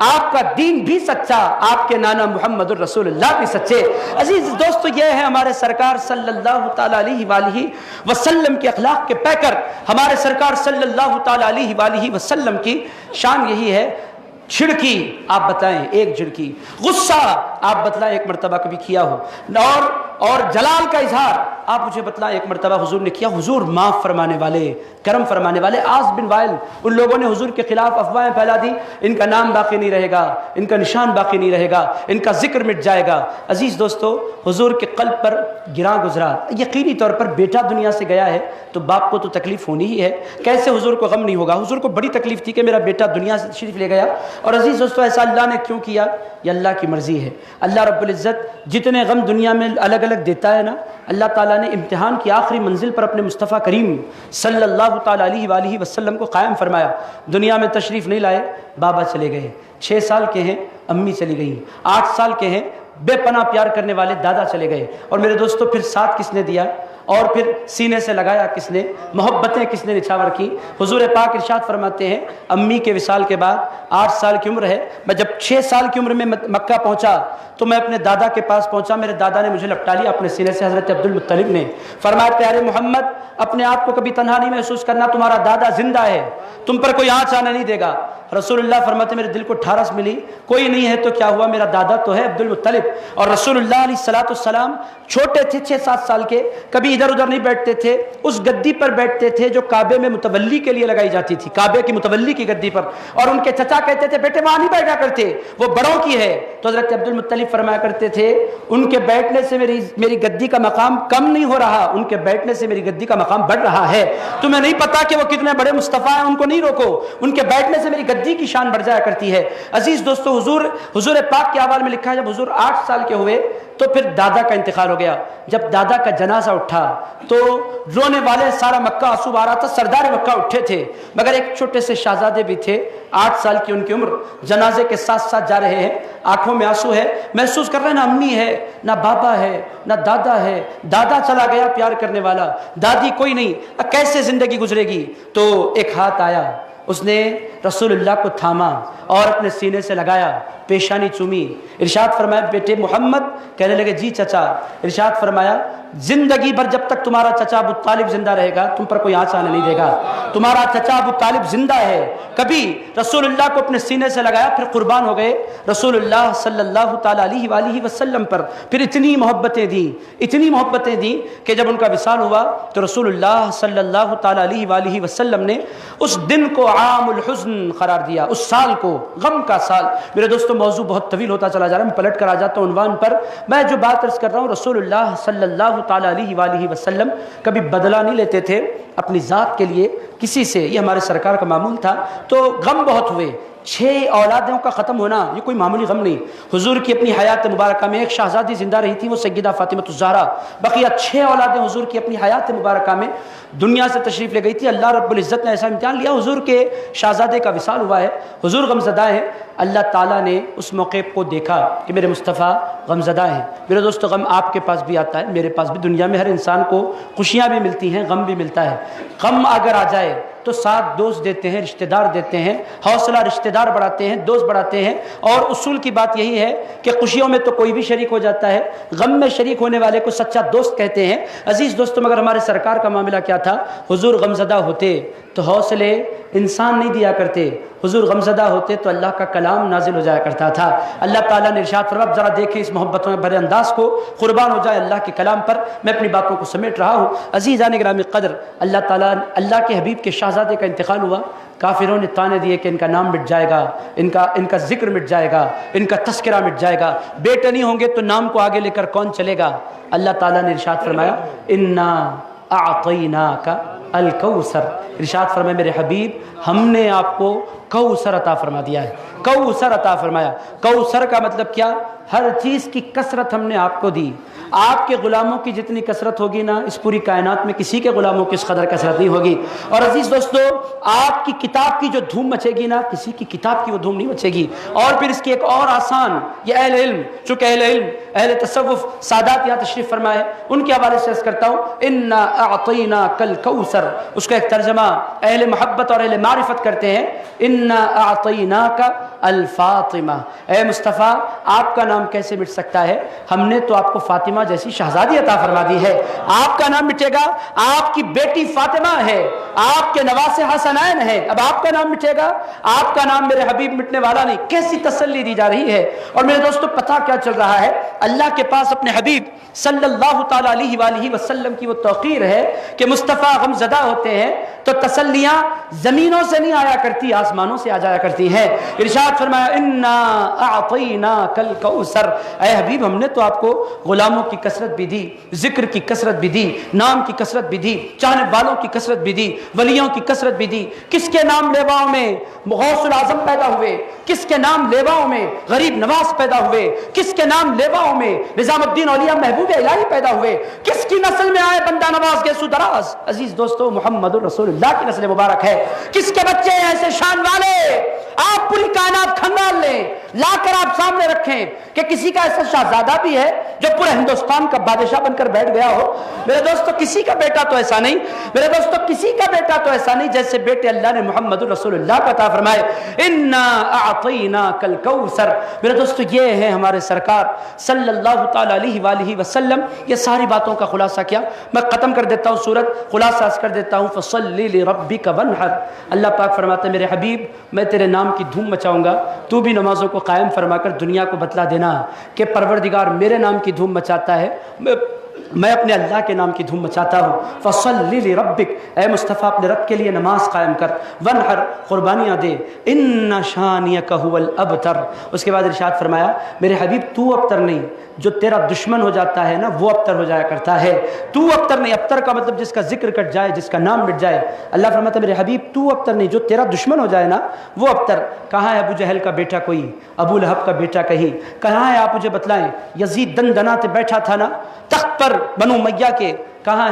آپ کا دین بھی سچا، آپ کے نانا محمد الرسول اللہ بھی سچے۔ عزیز دوستو، یہ ہے ہمارے سرکار صلی اللہ تعالی علیہ وآلہ وسلم کے اخلاق کے پیکر۔ ہمارے سرکار صلی اللہ تعالی علیہ وآلہ وسلم کی شان یہی ہے۔ چھڑکی آپ بتائیں ایک جھڑکی، غصہ آپ بتلائیں ایک مرتبہ کبھی کیا ہو، اور جلال کا اظہار آپ مجھے بتلائیں ایک مرتبہ حضور نے کیا؟ حضور معاف فرمانے والے، کرم فرمانے والے۔ عاص بن وائل، ان لوگوں نے حضور کے خلاف افواہیں پھیلا دی، ان کا نام باقی نہیں رہے گا، ان کا نشان باقی نہیں رہے گا، ان کا ذکر مٹ جائے گا۔ عزیز دوستو، حضور کے قلب پر گراں گزرا، یقینی طور پر بیٹا دنیا سے گیا ہے تو باپ کو تو تکلیف ہونی ہی ہے، کیسے حضور کو غم نہیں ہوگا؟ حضور کو بڑی تکلیف تھی کہ میرا بیٹا دنیا سے تشریف لے گیا۔ اور عزیز دوستو، ایسا اللہ نے کیوں کیا؟ یہ اللہ کی مرضی ہے۔ اللہ رب العزت جتنے غم دنیا میں الگ الگ دیتا ہے نا، اللہ تعالیٰ نے امتحان کی آخری منزل پر اپنے مصطفیٰ کریم صلی اللہ تعالی علیہ وآلہ وسلم کو قائم فرمایا۔ دنیا میں تشریف نہیں لائے، بابا چلے گئے، 6 سال کے ہیں امی چلی گئی، 8 سال کے ہیں بے پناہ پیار کرنے والے دادا چلے گئے، اور میرے دوستو پھر ساتھ کس نے دیا؟ اور پھر سینے سے لگایا کس نے؟ محبتیں کس نے نچھاور کی؟ حضور پاک ارشاد فرماتے ہیں امی کے وصال کے بعد 8 سال کی عمر ہے، میں جب 6 سال کی عمر میں مکہ پہنچا تو میں اپنے دادا کے پاس پہنچا، میرے دادا نے مجھے لپٹا لیا اپنے سینے سے۔ حضرت عبد المطلب نے فرمایا پیارے محمد اپنے آپ کو کبھی تنہا نہیں محسوس کرنا، تمہارا دادا زندہ ہے، تم پر کوئی آنچ آنے نہیں دے گا۔ رسول اللہ فرماتے میرے دل کو ٹھارس ملی، کوئی نہیں ہے تو کیا ہوا، میرا دادا تو ہے عبد المطلب۔ اور رسول اللہ علیہ الصلوۃ والسلام چھوٹے تھے 6-7 سال کے، کبھی ادھر ادھر نہیں بیٹھتے تھے، اس گدی پر بیٹھتے تھے جو کعبے میں متولی کے لیے لگائی جاتی تھی، کعبے کی متولی کی گدی پر، اور ان کے چچا کہتے تھے بیٹے وہاں نہیں بیٹھا کرتے، وہ بڑوں کی ہے۔ تو حضرت عبد المطلب فرمایا کرتے تھے ان کے بیٹھنے سے میری گدی کا مقام کم نہیں ہو رہا، ان کے بیٹھنے سے میری گدی کا مقام بڑھ رہا ہے۔ تمہیں نہیں پتا کہ وہ کتنے بڑے مصطفیٰ ہیں، ان کو نہیں روکو، ان کے بیٹھنے سے میری گدی کی شان بڑھ جایا کرتی ہے۔ عزیز دوستو، حضور پاک کے احوال میں لکھا ہے جب حضور 8 سال کے ہوئے تو پھر دادا کا انتقال ہو گیا۔ جب دادا کا جنازہ اٹھا تو رونے والے سارا مکہ آنسو بہا رہا تھا، سردار مکہ اٹھے تھے، مگر ایک چھوٹے سے شہزادے بھی تھے، 8 سال کی ان کی عمر، جنازے کے ساتھ ساتھ جا رہے ہیں، آنکھوں میں آنسو ہے، محسوس کر رہے ہیں نہ امی ہے نہ بابا ہے نہ دادا ہے، دادا چلا گیا پیار کرنے والا، دادی کوئی نہیں، اب کیسے زندگی گزرے گی؟ تو ایک ہاتھ آیا، اس نے رسول اللہ کو تھاما اور اپنے سینے سے لگایا، پیشانی چومی، ارشاد فرمایا بیٹے محمد، کہنے لگے جی چچا، ارشاد فرمایا زندگی بھر جب تک تمہارا چچا ابو طالب زندہ رہے گا تم پر کوئی آنچ آنے نہیں دے گا، تمہارا چچا ابو طالب زندہ ہے۔ کبھی رسول اللہ کو اپنے سینے سے لگایا، پھر قربان ہو گئے رسول اللہ صلی اللہ تعالی علیہ وآلہ وسلم پر، پھر اتنی محبتیں دیں کہ جب ان کا وصال ہوا تو رسول اللہ صلی اللہ تعالی علیہ وآلہ وسلم نے اس دن کو عام الحزن قرار دیا، اس سال کو غم کا سال۔ میرے دوستو موضوع بہت طویل ہوتا چلا جا رہا ہے، میں پلٹ کر آ جاتا ہوں عنوان پر۔ میں جو بات عرض کر رہا ہوں، رسول اللہ صلی اللہ تعالی علیہ وآلہ وسلم کبھی بدلہ نہیں لیتے تھے اپنی ذات کے لیے کسی سے، یہ ہمارے سرکار کا معمول تھا۔ تو غم بہت ہوئے، 6 اولادوں کا ختم ہونا یہ کوئی معمولی غم نہیں۔ حضور کی اپنی حیات مبارکہ میں ایک شہزادی زندہ رہی تھی، وہ سیدہ فاطمہ الزہرا، بقیہ 6 اولادیں حضور کی اپنی حیات مبارکہ میں دنیا سے تشریف لے گئی تھی۔ اللہ رب العزت نے ایسا امتحان لیا، حضور کے شہزادے کا وصال ہوا ہے، حضور غمزدہ ہیں۔ اللہ تعالیٰ نے اس موقع کو دیکھا کہ میرے مصطفیٰ غمزدہ ہیں۔ میرے دوستو غم آپ کے پاس بھی آتا ہے، میرے پاس بھی، دنیا میں ہر انسان کو خوشیاں بھی ملتی ہیں، غم بھی ملتا ہے۔ غم اگر آ جائے تو ساتھ دوست دیتے ہیں، رشتہ دار دیتے ہیں، حوصلہ رشتہ دار بڑھاتے ہیں، دوست بڑھاتے ہیں۔ اور اصول کی بات یہی ہے کہ خوشیوں میں تو کوئی بھی شریک ہو جاتا ہے، غم میں شریک ہونے والے کو سچا دوست کہتے ہیں۔ عزیز دوستو، مگر ہمارے سرکار کا معاملہ کیا تھا؟ حضور غمزدہ ہوتے تو حوصلے انسان نہیں دیا کرتے، حضور غمزدہ ہوتے تو اللہ کا کلام نازل ہو جایا کرتا تھا۔ اللہ تعالیٰ نے ارشاد فرمایا، ذرا دیکھیں اس محبتوں میں بھرے انداز کو، قربان ہو جائے اللہ کے کلام پر۔ میں اپنی باتوں کو سمیٹ رہا ہوں۔ عزیزان گرامی قدر، اللہ تعالیٰ، اللہ کے حبیب کے شہزادے کا انتقال ہوا، کافروں نے تانے دیے کہ ان کا نام مٹ جائے گا، ان کا ذکر مٹ جائے گا، ان کا تذکرہ مٹ جائے گا، بیٹے نہیں ہوں گے تو نام کو آگے لے کر کون چلے گا؟ اللہ تعالیٰ نے ارشاد فرمایا انا اعطیناک الکوثر، ارشاد فرمایا میرے حبیب ہم نے آپ کو کوثر عطا فرما دیا ہے، کوثر عطا فرمایا۔ کوثر کا مطلب کیا؟ ہر چیز کی کثرت ہم نے آپ کو دی۔ آپ کے غلاموں کی جتنی کثرت ہوگی نا، اس پوری کائنات میں کسی کے غلاموں کی اس قدر کثرت نہیں ہوگی۔ اور عزیز دوستو، آپ کی کتاب کی جو دھوم مچے گی نا، کسی کی کتاب کی وہ دھوم نہیں مچے گی۔ اور پھر اس کی ایک اور آسان، یہ اہل علم، چونکہ اہل علم، اہل تصوف، سادات یہاں تشریف فرمائے، ان کے حوالے سے عرض کرتا ہوں، انا اعطیناک الکوثر، اس کا ایک ترجمہ اہل محبت اور اہل معرفت کرتے ہیں، انا اعطیناک الفاطمہ، اے مصطفیٰ آپ کا نام کیسے مٹ سکتا ہے؟ ہم نے تو آپ کو فاطمہ جیسی شہزادی عطا فرما دی ہے، آپ کا نام مٹے گا؟ آپ کی بیٹی فاطمہ ہے، آپ کے نواسے حسنین ہیں، اب آپ کا نام مٹے گا؟ آپ کا نام میرے حبیب مٹنے والا نہیں۔ کیسی تسلی دی جا رہی ہے۔ اور میرے دوستو پتہ کیا چل رہا ہے؟ اللہ کے پاس اپنے حبیب صلی اللہ تعالی علیہ وآلہ وسلم کی وہ توقیر ہے کہ مصطفیٰ غمزدہ ہوتے ہیں تو تسلیاں زمینوں سے نہیں آیا کرتی، آسمانوں سے آ جایا کرتی ہیں۔ ارشاد فرمایا انا اعطیناک الکوثر، اے حبیب ہم نے تو آپ کو غلاموں کی کثرت بھی دی، ذکر کی کثرت بھی دی، نام کی کثرت بھی دی، چاہنے والوں کی کثرت بھی دی، ولیوں کی کثرت بھی دی۔ کس کے نام لیواؤں میں غوث العظم پیدا ہوئے، کس کے نام لیواؤں میں غریب نواز پیدا ہوئے، کس کے نام لیواؤں میں نظام الدین اولیاء محبوب الہی پیدا ہوئے، کس کی نسل میں آئے بندہ نواز کے سودراز؟ عزیز دوستو، محمد الرسول اللہ کی نسل مبارک ہے۔ کس کے بچے ہیں ایسے شان والے؟ آپ پوری کائنات کھنگال لیں، لا کر آپ سامنے رکھیں کہ کسی کا ایسا شہزادہ بھی ہے جو پورے ہندوستان کا بادشاہ بن کر بیٹھ گیا ہو؟ میرے دوستو کسی کا بیٹا تو ایسا نہیں، میرے دوستو کسی کا بیٹا تو ایسا نہیں جیسے بیٹے اللہ نے محمد الرسول اللہ کو عطا فرمائے۔ انا اعطیناک الکوثر۔ میرے دوستو یہ ہے ہمارے سرکار صلی اللہ تعالی علیہ وآلہ وسلم۔ یہ ساری باتوں کا خلاصہ کیا؟ میں ختم کر دیتا ہوں سورت، خلاصہ کر دیتا ہوں، فصلی لربک وانحر۔ اللہ پاک فرماتے ہیں میرے حبیب میں تیرے نام نام کی دھوم مچاؤں گا، تو بھی نمازوں کو قائم فرما کر دنیا کو بتلا دینا کہ پروردگار میرے نام کی دھوم مچاتا ہے، میں اپنے اللہ کے نام کی دھوم مچاتا ہوں۔ فصلی لربک، اے مصطفیٰ اپنے رب کے لیے نماز قائم کر، ونحر، قربانیاں دے، ان شانیک هو الابتر۔ اس کے بعد ارشاد فرمایا میرے حبیب تو ابتر نہیں، جو تیرا دشمن ہو جاتا ہے نا وہ ابتر ہو جایا کرتا ہے، تو ابتر نہیں۔ ابتر کا مطلب جس کا ذکر کٹ جائے، جس کا نام مٹ جائے۔ اللہ فرماتا ہے میرے حبیب تو ابتر نہیں، جو تیرا دشمن ہو جائے نا وہ ابتر۔ کہاں ہے ابو جہل کا بیٹا کوئی، ابو لہب کا بیٹا کہیں، کہاں ہے آپ مجھے بتلائیں؟ یزید دن دناتے بیٹھا تھا نا تخت پر بنو امیہ کے، کہاں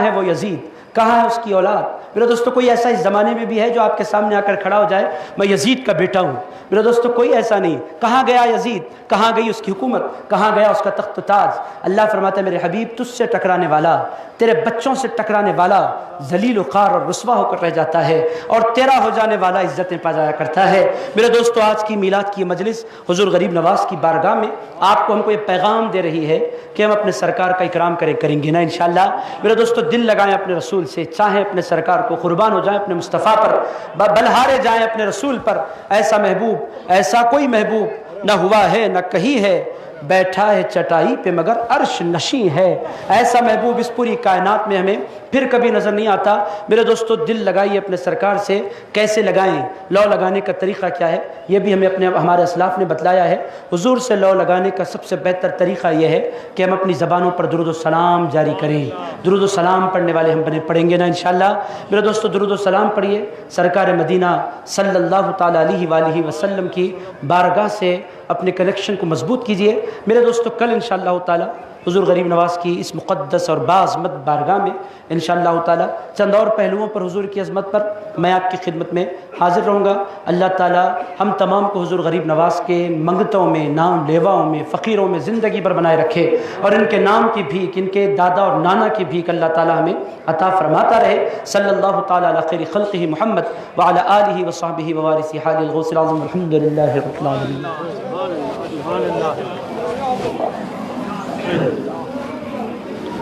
ہے وہ یزید، کہاں ہے اس کی اولاد؟ میرے دوستو کوئی ایسا اس زمانے میں بھی ہے جو آپ کے سامنے آ کر کھڑا ہو جائے میں یزید کا بیٹا ہوں؟ میرے دوستو کوئی ایسا نہیں۔ کہاں گیا یزید، کہاں گئی اس کی حکومت، کہاں گیا اس کا تخت و تاج؟ اللہ فرماتا ہے میرے حبیب تجھ سے ٹکرانے والا، تیرے بچوں سے ٹکرانے والا ذلیل و خوار اور رسوا ہو کر رہ جاتا ہے، اور تیرا ہو جانے والا عزتیں پا جایا کرتا ہے۔ میرے دوستو آج کی میلاد کی مجلس حضور غریب نواز کی بارگاہ میں آپ کو ہم کو یہ پیغام دے رہی ہے کہ ہم اپنے سرکار کا اکرام کریں گے نا انشاءاللہ۔ میرے دوستو دل لگائیں اپنے رسول سے، چاہیں اپنے سرکار کو، قربان ہو جائیں اپنے مصطفیٰ پر، بلہارے جائیں اپنے رسول پر۔ ایسا محبوب، ایسا کوئی محبوب نہ ہوا ہے نہ کہیں ہے، بیٹھا ہے چٹائی پہ مگر عرش نشیں ہے۔ ایسا محبوب اس پوری کائنات میں ہمیں پھر کبھی نظر نہیں آتا۔ میرے دوستو دل لگائیے اپنے سرکار سے، کیسے لگائیں؟ لو لگانے کا طریقہ کیا ہے یہ بھی ہمیں ہمارے اسلاف نے بتلایا ہے۔ حضور سے لو لگانے کا سب سے بہتر طریقہ یہ ہے کہ ہم اپنی زبانوں پر درود و سلام جاری کریں۔ درود و سلام پڑھنے والے ہم پڑھیں گے نا انشاءاللہ۔ میرے دوستو درود و سلام پڑھیے، سرکار مدینہ صلی اللہ تعالیٰ علیہ وآلہ وسلم کی بارگاہ سے اپنے کنیکشن کو مضبوط کیجئے۔ میرے دوستو کل انشاءاللہ تعالیٰ حضور غریب نواز کی اس مقدس اور باعظمت بارگاہ میں انشاءاللہ تعالیٰ چند اور پہلوؤں پر حضور کی عظمت پر میں آپ کی خدمت میں حاضر رہوں گا۔ اللہ تعالیٰ ہم تمام کو حضور غریب نواز کے منگتوں میں، نام لیواؤں میں، فقیروں میں زندگی پر بنائے رکھے، اور ان کے نام کی بھیک، ان کے دادا اور نانا کی بھیک اللہ تعالیٰ ہمیں عطا فرماتا رہے۔ صلی اللہ تعالیٰ علی خیر خلقہ محمد وعلی آلہ وصحبہ ووارث حال الغوث العظم الحمد للہ رب العالمین۔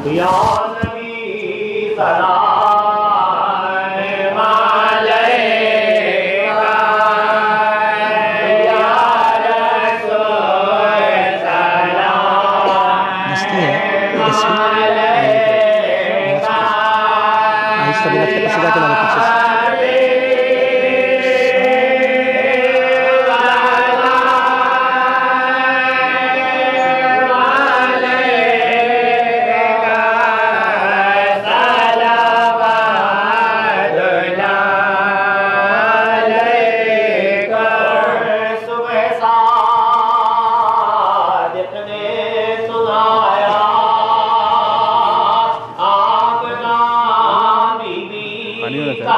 یا نبی سلام علیکہ، یا رسول سلام علیکہ، آہستہ بنا کے سجا کے نام پیچھے سے۔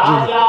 جی